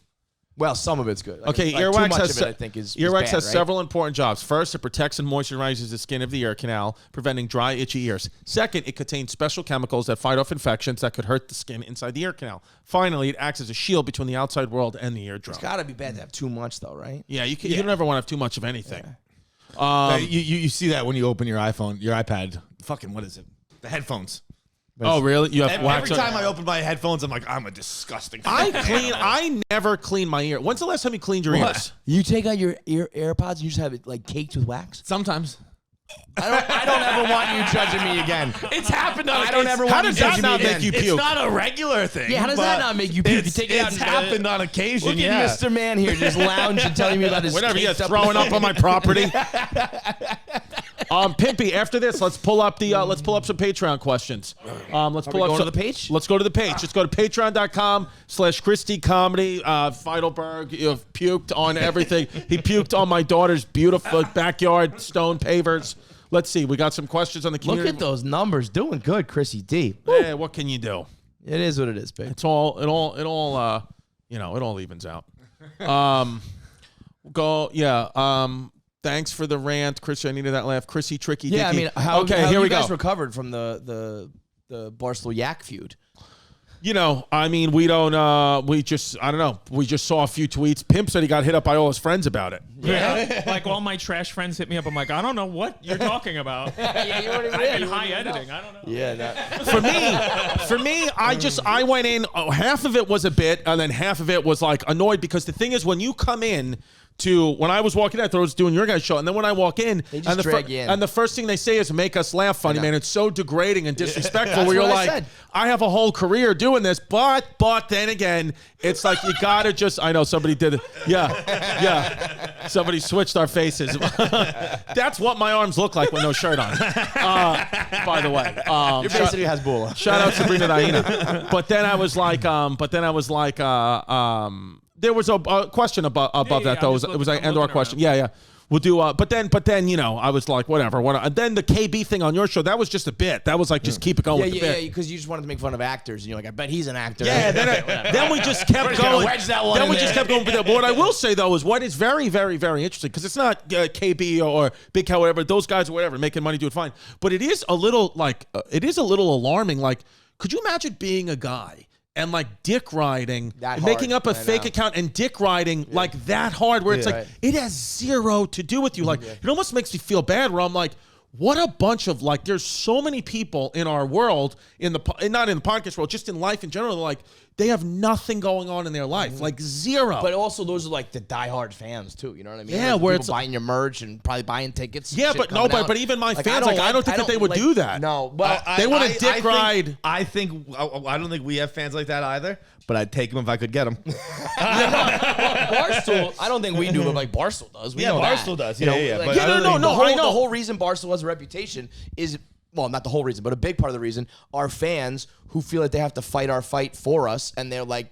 Well, some of it's good. Okay, too earwax much has of it, I think is earwax bad, has right? several important jobs. First, it protects and moisturizes the skin of the ear canal, preventing dry, itchy ears. Second, it contains special chemicals that fight off infections that could hurt the skin inside the ear canal. Finally, it acts as a shield between the outside world and the eardrum. It's got to be bad to have too much, though, right? Yeah, you don't ever want to have too much of anything. You see that when you open your iPhone, your iPad. Fucking what is it? The headphones. Oh, really? You have Every wax on- time I open my headphones, I'm like, I'm a disgusting. I never clean my ear. When's the last time you cleaned your ears? You take out your AirPods and you just have it like caked with wax? Sometimes. I don't ever want you judging me again. It's happened on I don't ever How want you does that judging me not again. make you It's puke? not a regular thing. Yeah, how does that but not make you puke? You It's, take it out it's and happened on occasion. Look yeah. at Mr. Man here just lounging, telling me about his Whatever, yeah, caked up- throwing up on my property. Pimpy, after this, let's pull up some Patreon questions. Let's pull we up going some, to the page? Let's go to the page. Let's go to patreon.com/Christy Comedy. Feitelberg, you've puked on everything. He puked on my daughter's beautiful backyard stone pavers. Let's see. We got some questions on the Look community. at those numbers. Doing good, Chrissy D. Hey, what can you do? It is what it is, babe. It all evens out. Thanks for the rant, Chrissy. I needed that laugh. Chrissy, tricky. Yeah, Dicky. I mean, how here you we guys go. recovered from the Barstool Yak feud? We don't. We just saw a few tweets. Pimp said he got hit up by all his friends about it. Yeah. Like all my trash friends hit me up. I'm like, I don't know what you're talking about. Yeah, you already I've been high editing. I don't know. Yeah, For me, I went in. Half of it was a bit, and then half of it was like annoyed because the thing is, when you come in. When I was walking out, I thought I was doing your guys' show, and then when I walk in, They just drag you in. and the first thing they say is make us laugh funny, man. It's so degrading and disrespectful. That's where you're what I like, said. I have a whole career doing this, but then again, it's like you gotta just. I know somebody did it. Yeah. Somebody switched our faces. That's what my arms look like with no shirt on. By the way, your basically has Bula. shout out Sabrina Diana. But then I was like, there was a question above that though. It was an Endor question. Yeah. We'll do. But then I was like, whatever. And then the KB thing on your show, that was just a bit. That was like, just keep it going. with the bit. because you just wanted to make fun of actors, and you're like, I bet he's an actor. Yeah, then we just kept going. wedge that one Then in we just there. kept going with that. But what I will say though is what is very, very, very interesting because it's not KB or Big Cow, whatever. Those guys or whatever making money do it fine. But it is a little alarming. Like, could you imagine being a guy? And like dick riding, That making hard, up a I fake know. account and dick riding like that hard, where it's like right. it has zero to do with you. Like it almost makes me feel bad. Where I'm like, what a bunch of like. There's so many people in our world, not in the podcast world, just in life in general. Like they have nothing going on in their life, like zero. But also, those are like the diehard fans too. You know what I mean? Yeah, Like, where people it's buying your merch and probably buying tickets. and Yeah, shit but coming out. even my fans, I I don't think that they would do that. No, well, They want to dick ride. I don't think we have fans like that either. But I'd take them if I could get them. Barstool. I don't think we do, but like Barstool does. We Yeah, know Barstool that. does. You know, Yeah. like, But I don't think- I know. The whole reason Barstool has a reputation is. Well, not the whole reason, but a big part of the reason are fans who feel like they have to fight our fight for us, and they're like,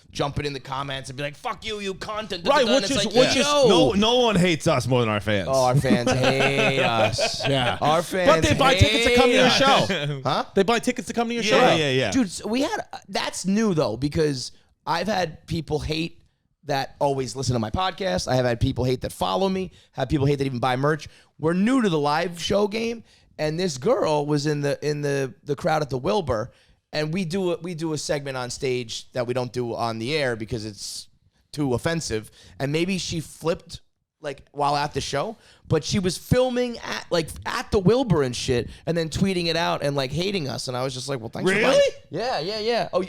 jumping in the comments and be like, "Fuck you, you cunt." Right, and which it's is- like, which is- yo. No one hates us more than our fans. Oh, our fans hate us. Yeah. Our fans. But they buy tickets to come to your hate us. show. Huh? They buy tickets to come to your show. yeah. Dude, so we had that's new though because I've had people hate that always listen to my podcast. I have had people hate that follow me, have people hate that even buy merch. We're new to the live show game, and this girl was in the crowd at the Wilbur, and we do a segment on stage that we don't do on the air because it's too offensive, and maybe she flipped like while at the show, but she was filming at the Wilbur and shit, and then tweeting it out and like hating us, and I was just like, well, thanks. Really? For buying. Yeah. Oh,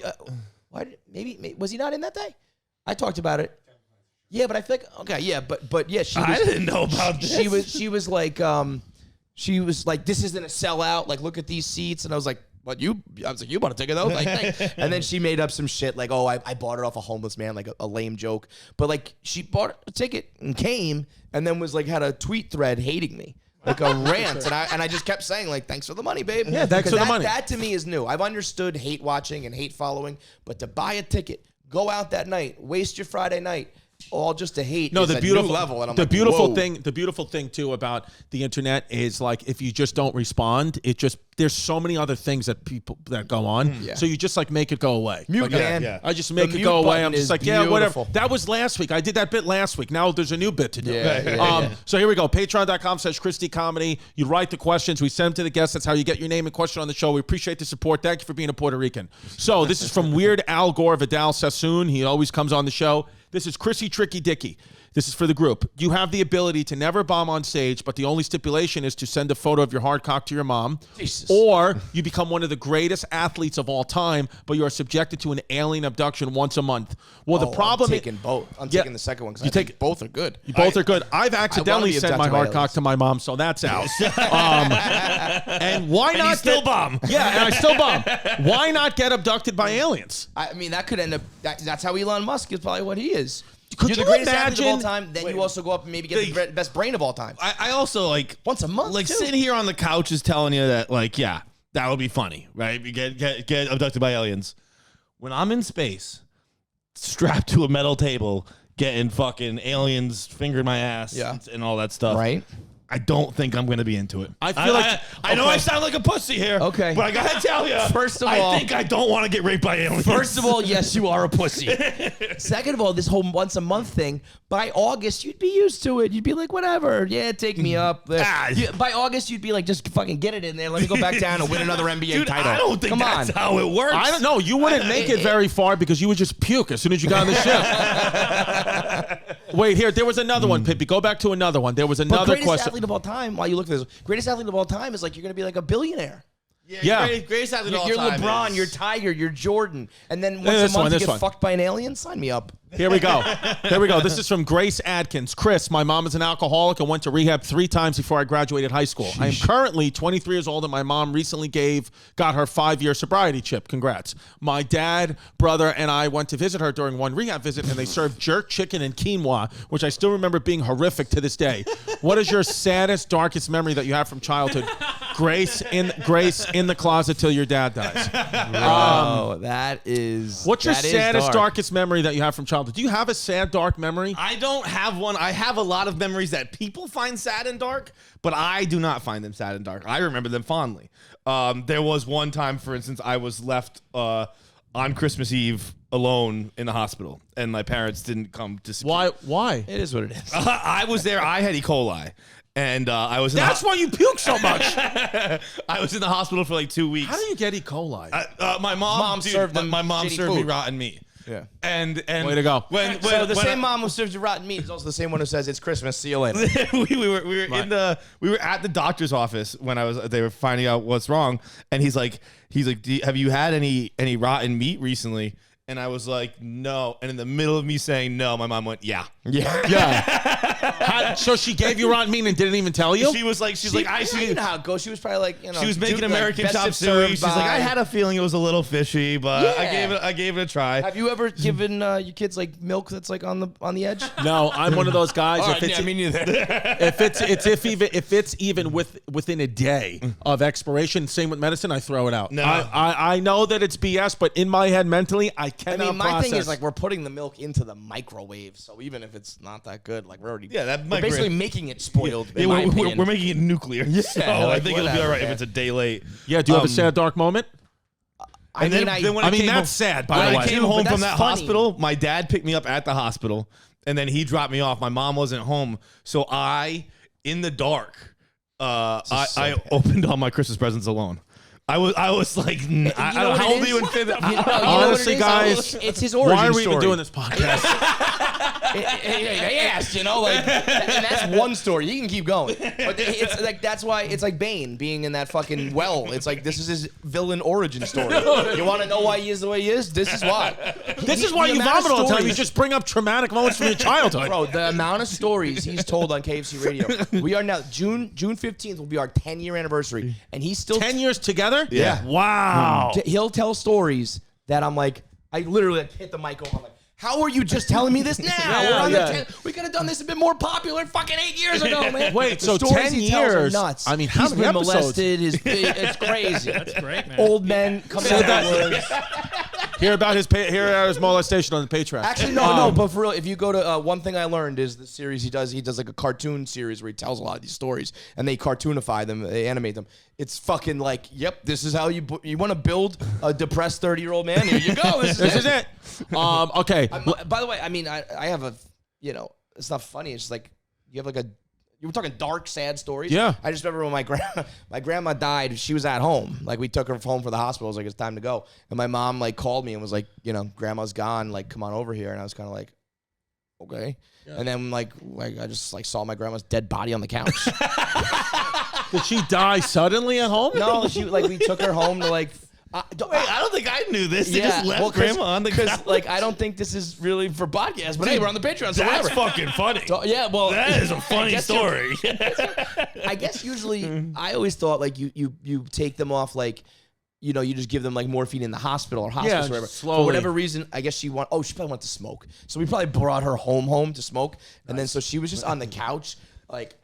why? Maybe was he not in that day? I talked about it. Yeah, but I think okay. Yeah, but yeah, she. I didn't know about this. She was like, this isn't a sellout. Like, look at these seats, and I was like. What I was like, you bought a ticket though? Like, and then she made up some shit like, oh, I bought it off a homeless man, like a lame joke. But like, she bought a ticket and came, and then was like had a tweet thread hating me, like a rant, and I just kept saying like, thanks for the money, babe. Yeah, thanks for the money. That to me is new. I've understood hate watching and hate following, but to buy a ticket, go out that night, waste your Friday night. All just to hate. No, is the a beautiful new level, and I'm the like, beautiful whoa. thing. The beautiful thing too about the internet is like if you just don't respond, there's so many other things that go on. Yeah. So you just like make it go away. Mute, like, man. Yeah. I just make The it go mute away. button I'm just is like, yeah, whatever. beautiful. That was last week. I did that bit last week. Now there's a new bit to do. Yeah. So here we go. Patreon.com/Christy Comedy. You write the questions. We send them to the guests. That's how you get your name and question on the show. We appreciate the support. Thank you for being a Puerto Rican. So this is from Weird Al Gore Vidal Sassoon. He always comes on the show. This is Chrissy Tricky Dicky. This is for the group. You have the ability to never bomb on stage, but the only stipulation is to send a photo of your hard cock to your mom. Jesus. Or you become one of the greatest athletes of all time, but you are subjected to an alien abduction once a month. Well, the problem I'm taking both. I'm taking the second one because both are good. You both are good. I've accidentally be sent my abducted by hard cock aliens. to my mom, so that's out. And why And not you still bomb. Yeah, and I still bomb. Why not get abducted by aliens? I mean, that could end up. That's how Elon Musk is probably what he is. Could You're you the greatest athlete of all imagine- time. Then you also go up and maybe get the best brain of all time. I also like Once a month, like too. sitting here on the couch is telling you that like that would be funny, right? You get abducted by aliens. When I'm in space, strapped to a metal table, getting fucking aliens fingering my ass, and all that stuff, Right? I don't think I'm going to be into it. I feel like- I know I sound like a pussy here. Okay. But I got to tell you. First of all- I think I don't want to get raped by aliens. First of all, yes, you are a pussy. Second of all, this whole once a month thing, by August, you'd be used to it. You'd be like, whatever. Yeah, take me up. By August, you'd be like, just fucking get it in there. Let me go back down and win another NBA Dude, title. I don't think Come that's on. how it works. I don't know. You wouldn't make it very far because you would just puke as soon as you got on the ship. Wait, here. There was another one, Pippi. Go back to another one. There was But another greatest question. athlete of all time, while you look at this, greatest athlete of all time is like you're going to be like a billionaire. Yeah. Greatest athlete of all You're time LeBron, is- you're Tiger, you're Jordan. And then once this a month one, you this get one. fucked by an alien? Sign me up. Here we go. Here we go. This is from Grace Adkins. Chris, my mom is an alcoholic and went to rehab 3 times before I graduated high school. I am currently 23 years old and my mom recently got her 5-year sobriety chip. Congrats. My dad, brother, and I went to visit her during one rehab visit and they served jerk chicken and quinoa, which I still remember being horrific to this day. What is your saddest, darkest memory that you have from childhood? Grace in the closet till your dad dies. Oh, that is. What's your that is saddest, dark. darkest memory that you have from childhood? Do you have a sad, dark memory? I don't have one. I have a lot of memories that people find sad and dark, but I do not find them sad and dark. I remember them fondly. There was one time, for instance, I was left on Christmas Eve alone in the hospital, and my parents didn't come to see me. Why? It is what it is. I was there. I had E. coli. And I was in That's why you puke so much. I was in the hospital for like 2 weeks. How do you get E. coli? My mom served them my mom shitty served me food. rotten meat. Yeah. And Way to go. When So the when same mom who serves you rotten meat is also the same one who says it's Christmas. See you later. we were at the doctor's office when they were finding out what's wrong, and he's like, have you had any rotten meat recently? And I was like, no. And in the middle of me saying no, my mom went, yeah. So she gave you rotten meat and didn't even tell you? She was like, You know how it goes. She was probably like, she was making dude, American like, chop best if suey. served She's like, by- I had a feeling it was a little fishy, but Yeah. I gave it a try. Have you ever given your kids like milk that's like on the edge? No, I'm one of those guys. All right, yeah, me neither. If it's even within a day of expiration, same with medicine, I throw it out. No. I know that it's BS, but in my head mentally, I I cannot mean, my process. thing is like we're putting the milk into the microwave, so even if it's not that good, like we're already that we're microwave- basically making it spoiled. Yeah, in my we're opinion. making it nuclear. So I like, think it'll be whatever, all right if man. it's a day late. yeah, do you have a sad, dark moment? And then when I came that's home, sad, by when the I way. came But home that's from that funny. hospital, my dad picked me up at the hospital, and then he dropped me off. My mom wasn't home, so in the dark, I opened all my Christmas presents alone. I was like, I don't know, how old are you in fifth? Honestly, guys, it's his origin why are we story. even doing this podcast? They asked, and that's one story. You can keep going, but it's like that's why it's like Bane being in that fucking well. It's like this is his villain origin story. You want to know why he is the way he is? This is why. This is why you vomit all the time. You just bring up traumatic moments from your childhood. Bro, the amount of stories he's told on KFC Radio. We are now June 15th will be our 10-year anniversary, and he's still 10 years together? Yeah. Wow. He'll tell stories that I'm like, I literally hit the mic over. I'm like, how are you just telling me this now? We're on the 10. We could have done this a bit more popular fucking 8 years ago, man. Wait, The so stories 10 he tells are years? nuts. I mean, how he's many been episodes? molested. It's crazy. That's great, man. Old men coming out of the woods. Hear about his molestation on the Patreon. Actually, no, but for real, if you go to one thing I learned is the series he does like a cartoon series where he tells a lot of these stories and they cartoonify them, they animate them. It's fucking like, yep, this is how you want to build a depressed 30-year-old man. Here you go. This is it. Okay. By the way, I mean, I have a, it's not funny. It's just like you have like you were talking dark, sad stories. Yeah. I just remember when my grandma died. She was at home. Like we took her home for the hospital. I was like, it's time to go. And my mom like called me and was like, grandma's gone. Like, come on over here. And I was kind of like, okay. Yeah. And then like I just like saw my grandma's dead body on the couch. Did she die suddenly at home? No, we took her home to like. Wait, I don't think I knew this. They just left grandma on the couch. Like, I don't think this is really for podcast, but hey, we're on the Patreon, so That's whatever. fucking funny. So, yeah, well, that is a funny story. I guess usually I always thought like you take them off like. You just give them like morphine in the hospital or hospice or whatever. Slowly. For whatever reason, I guess she probably went to smoke. So we probably brought her home to smoke. And then so she was just on the couch, like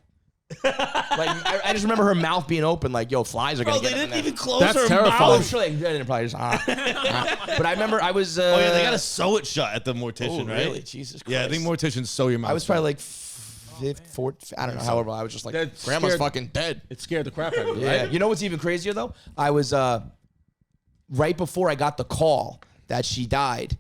I just remember her mouth being open, like, yo, flies are going to get they up in didn't there. even close That's her terrifying. Oh, I'm mouth. sure they didn't probably just, But I remember I was... Oh, yeah, they got to sew it shut at the mortician, right? Really? Jesus Christ. Yeah, I think morticians sew your mouth I was shut. probably like fifth, fourth, I don't know, however, I was just like, That's grandma's scared. fucking dead. It scared the crap out of you, Yeah. right? You know what's even crazier, though? I was, right before I got the call that she died,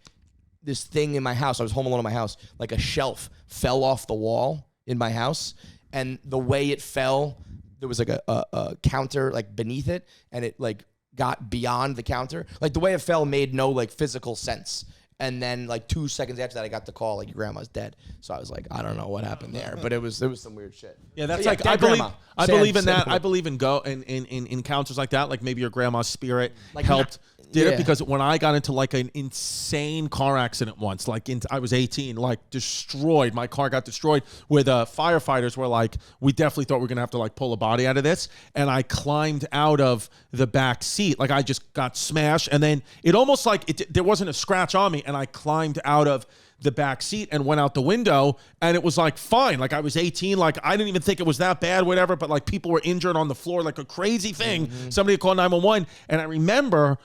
this thing in my house, I was home alone in my house, like a shelf fell off the wall in my house, and the way it fell, there was like a counter like beneath it, and it like got beyond the counter. Like the way it fell made no like physical sense. And then like 2 seconds after that, I got the call like your grandma's dead. So I was like, I don't know what happened there, but it was some weird shit. Yeah, that's But like dead I believe. grandma. I Sad- believe in sad that. point. I believe in in encounters like that. Like maybe your grandma's spirit Like helped. Yeah. Did it because when I got into like an insane car accident once, like I was 18, like destroyed. My car got destroyed where the firefighters were like, we definitely thought we were going to have to like pull a body out of this. And I climbed out of the back seat. Like I just got smashed. And then it almost like there wasn't a scratch on me. And I climbed out of the back seat and went out the window, and it was like fine. Like I was 18, like I didn't even think it was that bad, whatever, but like people were injured on the floor, like a crazy thing. Somebody called 911, and I remember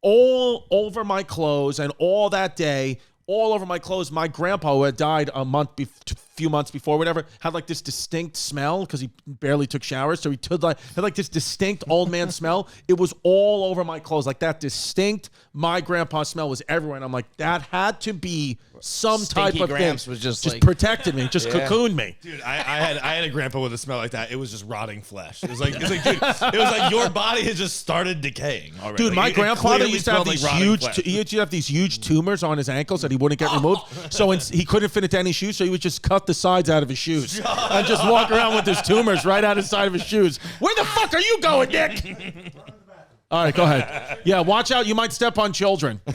all over my clothes and all that day, all over my clothes, my grandpa, who had died a few months before, whatever, had like this distinct smell because he barely took showers. So he had like this distinct old man smell. It was all over my clothes. Like that distinct, my grandpa smell was everywhere. And I'm like, that had to be some Stinky type of Gramps thing. was just like- protected me, just Yeah. cocooned me. Dude, I had a grandpa with a smell like that. It was just rotting flesh. It was like, dude, it was like your body has just started decaying already. Dude, Like, my it grandfather clearly used to have smelled these like rotting huge, flesh. he used to have these huge tumors on his ankles that he wouldn't get removed. So he couldn't fit into any shoes, so he would just cut the sides out of his shoes and just walk around with his tumors right out of the side of his shoes. Where the fuck are you going, Nick? All right, go ahead. Yeah, watch out. You might step on children. I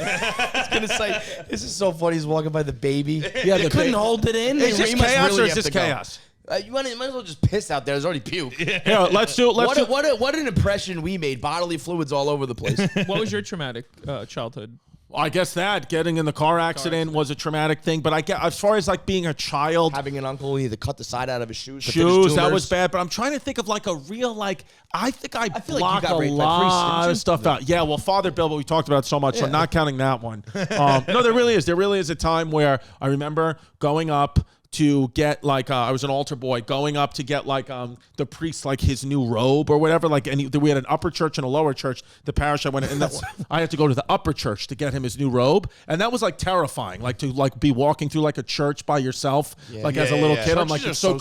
was gonna say, this is so funny. He's walking by the baby. Yeah, They the couldn't ba- hold it in. Is this He must chaos really or is have this to go. chaos? You might as well just piss out there. There's already puke. Here, let's do. What an impression we made. Bodily fluids all over the place. What was your traumatic childhood? I guess that getting in the car accident was a traumatic thing, but I get as far as like being a child. Having an uncle, he had to cut the side out of his shoes. to fit his Shoes, that tumors. was bad, but I'm trying to think of like a real like. I think I feel like you blocked got a raped by priests, lot didn't of you? stuff out. Yeah, well, Father Bill, but we talked about it so much, so not counting that one. No, there really is. There really is a time where I remember going up to get like I was an altar boy going up to get like the priest like his new robe or whatever. Like, and we had an upper church and a lower church. The parish I went in, and I had to go to the upper church to get him his new robe, and that was like terrifying. Like to like be walking through like a church by yourself, like as a little kid. I'm like, it's so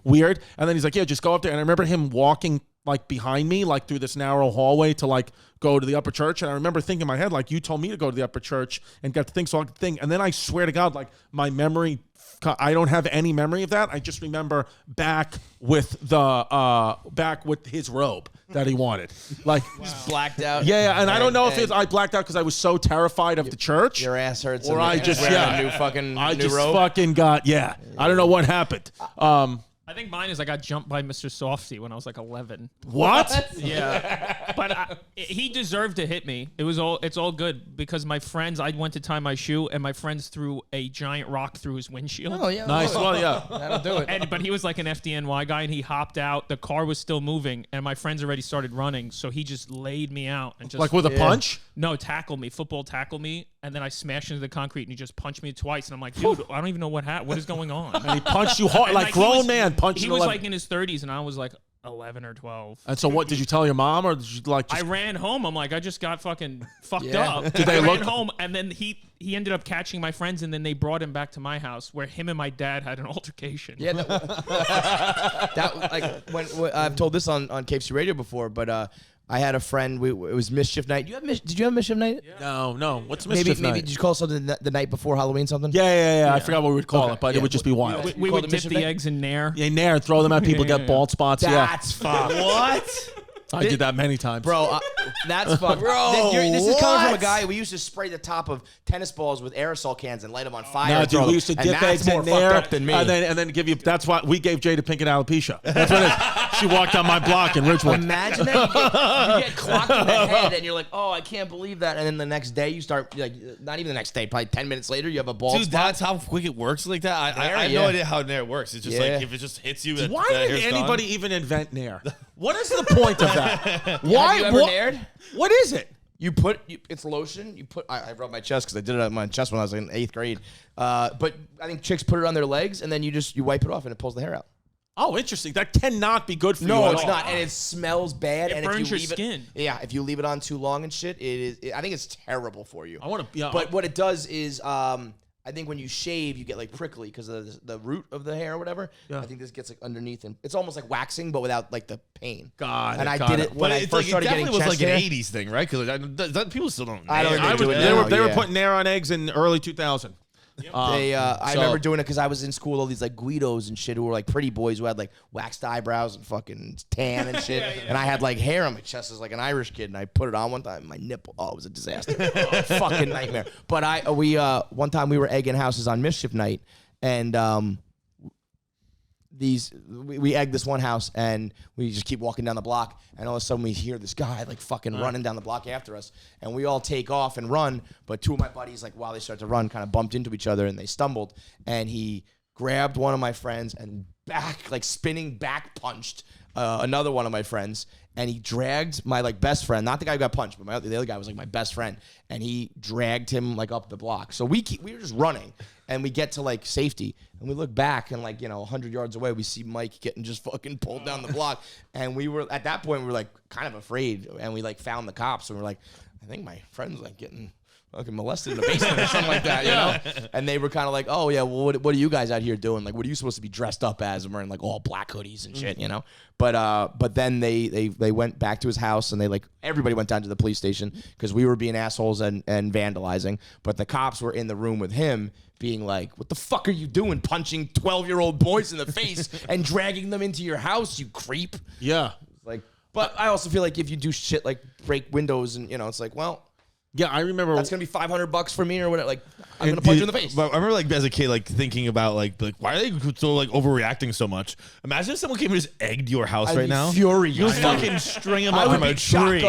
weird. And then he's like, yeah, just go up there. And I remember him walking like behind me, like through this narrow hallway to like go to the upper church. And I remember thinking in my head, like, you told me to go to the upper church and get the thing, so I could think. And then I swear to God, like my memory, I don't have any memory of that. I just remember back with his robe that he wanted. Like just blacked out. Yeah, and I don't know if I blacked out because I was so terrified of the church. Your ass hurts. Or I just a new fucking I new just robe. fucking got I don't know what happened. I think mine is I got jumped by Mr. Softy when I was like 11. What? Yeah, but he deserved to hit me. It's all good because my friends. I went to tie my shoe, and my friends threw a giant rock through his windshield. Oh yeah, nice. Well, yeah, that'll do it. But he was like an FDNY guy, and he hopped out. The car was still moving, and my friends already started running, so he just laid me out and just like with a punch. No, tackled me. Football tackled me, and then I smashed into the concrete, and he just punched me twice. And I'm like, dude, I don't even know what happened. What is going on? And he punched you hard, like grown man punched. He was like in his 30s, and I was like 11 or 12. And so, what did you tell your mom, or did you like? I ran home. I'm like, I just got fucking fucked up. Did they ran home, and then he ended up catching my friends, and then they brought him back to my house, where him and my dad had an altercation. Yeah, that like when I've told this on KFC Radio before, but I had a friend. It was mischief night. Did you have mischief night? Yeah. No. What's mischief night? Maybe did you call something the night before Halloween? Something? Yeah. I forgot what we would call it, but it would just be wild. We would dip the eggs in Nair. Yeah, Nair, throw them at people, get bald spots. That's fucked. What? I did that many times, bro. That's fucked, bro. This is coming from a guy. We used to spray the top of tennis balls with aerosol cans and light them on fire. No, dude, we used to dip eggs in Nair than me. and then give you. That's why we gave Jada Pinkett alopecia. That's what it is. She walked down my block in Ridgewood. Imagine that you get clocked in the head and you're like, oh, I can't believe that. And then the next day you start like, not even the next day, probably 10 minutes later you have a bald spot. That's how quick it works like that. I have no idea how Nair works. It's just like if it just hits you. Why did anybody even invent Nair? What is the point of that? Have you ever Naired? What is it? It's lotion. I rubbed my chest because I did it on my chest when I was in 8th grade. But I think chicks put it on their legs and then you wipe it off and it pulls the hair out. Oh, interesting. That cannot be good for you. No, it's not, and it smells bad. It and burns if you your skin. If you leave it on too long and shit, I think it's terrible for you. I want to. But what it does is, I think when you shave, you get like prickly because of the root of the hair or whatever. Yeah. I think this gets like underneath, and it's almost like waxing, but without like the pain. I did it when I first started getting chest hair. It definitely was like an 80s thing, right? Because people still don't. I don't know. They were putting Nair on eggs in early 2000. Yep. I remember doing it because I was in school with all these like Guidos and shit who were like pretty boys who had like waxed eyebrows and fucking tan and shit. And I had like hair on my chest as like an Irish kid, and I put it on one time. My nipple, it was a disaster, fucking nightmare. But one time we were egging houses on mischief night, and we egged this one house, and we just keep walking down the block, and all of a sudden we hear this guy like fucking running down the block after us, and we all take off and run, but two of my buddies, like while they start to run, kind of bumped into each other and they stumbled, and he grabbed one of my friends and spinning back punched another one of my friends, and he dragged my like best friend, not the guy who got punched, but the other guy was like my best friend, and he dragged him like up the block. So we were just running, and we get to like safety, and we look back, and like 100 yards away, we see Mike getting just fucking pulled down the block, and we were at that point we were like kind of afraid, and we like found the cops, and we're like, I think my friend's like getting fucking molested in the basement or something like that, And they were kind of like, oh yeah, well, what are you guys out here doing? Like, what are you supposed to be dressed up as? And wearing like all black hoodies and shit, But then they went back to his house, and everybody went down to the police station because we were being assholes and vandalizing. But the cops were in the room with him, being like, what the fuck are you doing, punching 12-year-old boys in the face and dragging them into your house, you creep? Yeah. But I also feel like if you do shit like break windows and it's like, well. Yeah, I remember that's gonna be $500 for me or whatever. Like, I'm gonna punch you in the face. But I remember, like, as a kid, like thinking about like why are they so like overreacting so much? Imagine if someone came and just egged your house right now. Furious. You fucking string them up from a tree.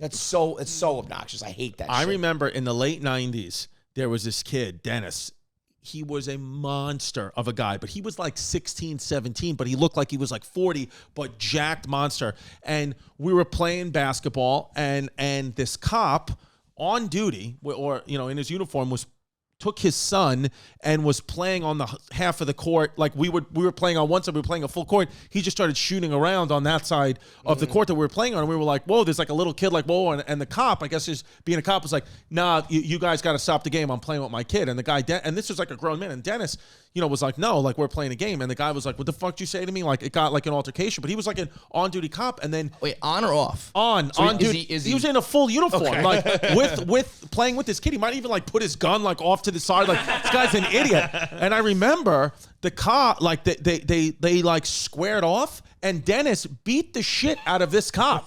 It's so obnoxious. I hate that. I remember in the late 90s, there was this kid, Dennis. He was a monster of a guy, but he was like 16, 17, but he looked like he was like 40, but jacked monster. And we were playing basketball, and this cop on duty, or in his uniform, was took his son and was playing on the half of the court. Like we were playing on one side, we were playing a full court. He just started shooting around on that side of the court that we were playing on. And we were like, whoa, there's like a little kid like, whoa. And the cop, I guess just being a cop, was like, nah, you guys got to stop the game. I'm playing with my kid. And the guy, and this was like a grown man. And Dennis, was like, no, like we're playing a game. And the guy was like, what the fuck did you say to me? Like it got like an altercation, but he was like an on-duty cop. And then wait, on or off? On duty. He was in a full uniform, like with playing with this kid. He might even like put his gun like off to the side. Like this guy's an idiot. And I remember the cop, like they like squared off. And Dennis beat the shit out of this cop.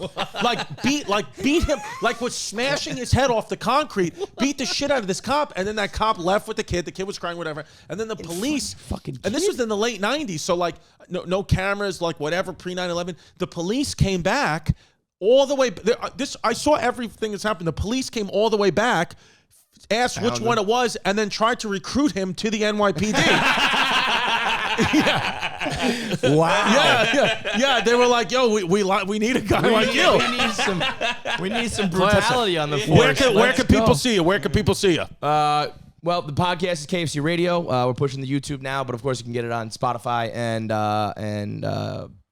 beat him, like was smashing his head off the concrete, beat the shit out of this cop, and then that cop left with the kid. The kid was crying, whatever. And then the police, and this was in the late 90s, so like no cameras, like whatever, pre 9/11. The police came back all the way. I saw everything that's happened. The police came all the way back, asked which one it was, and then tried to recruit him to the NYPD. Wow. Yeah. They were like, "Yo, we need a guy like you. We need some brutality on the force. Where can people see you? Where can people see you? Well, the podcast is KFC Radio. We're pushing the YouTube now, but of course you can get it on Spotify and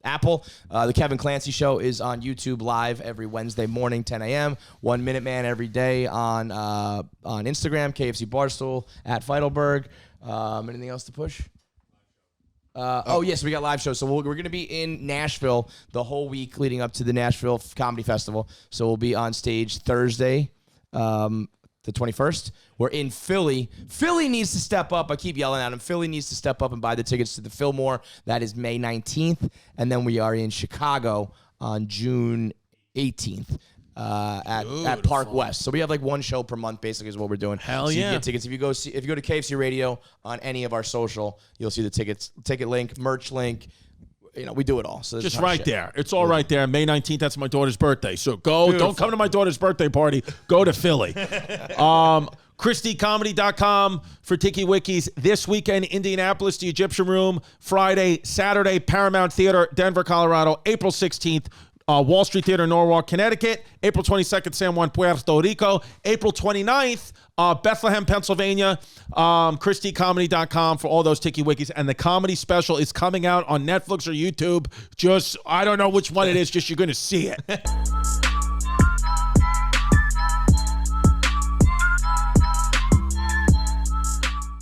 Apple. The Kevin Clancy Show is on YouTube live every Wednesday morning, 10 a.m. 1 Minute Man every day on Instagram, KFC Barstool, at Feitelberg. Anything else to push? Yes, we got live shows. So we're going to be in Nashville the whole week leading up to the Nashville Comedy Festival. So we'll be on stage Thursday, the 21st. We're in Philly. Philly needs to step up. I keep yelling at him. Philly needs to step up and buy the tickets to the Fillmore. That is May 19th. And then we are in Chicago on June 18th. At Park West. So we have like one show per month basically is what we're doing. Hell so you yeah. can get tickets. If you go to KFC Radio on any of our social, you'll see the ticket link, merch link. We do it all. So just right there. It's all right there. May 19th, that's my daughter's birthday. So go. Beautiful. Don't come to my daughter's birthday party. Go to Philly. ChristyComedy.com for Tiki Wikis. This weekend, Indianapolis, the Egyptian Room. Friday, Saturday, Paramount Theater, Denver, Colorado. April 16th, Wall Street Theater, Norwalk, Connecticut. April 22nd, San Juan, Puerto Rico. April 29th, Bethlehem, Pennsylvania. ChristyComedy.com for all those Tiki Wikis. And the comedy special is coming out on Netflix or YouTube. I don't know which one it is, just you're going to see it.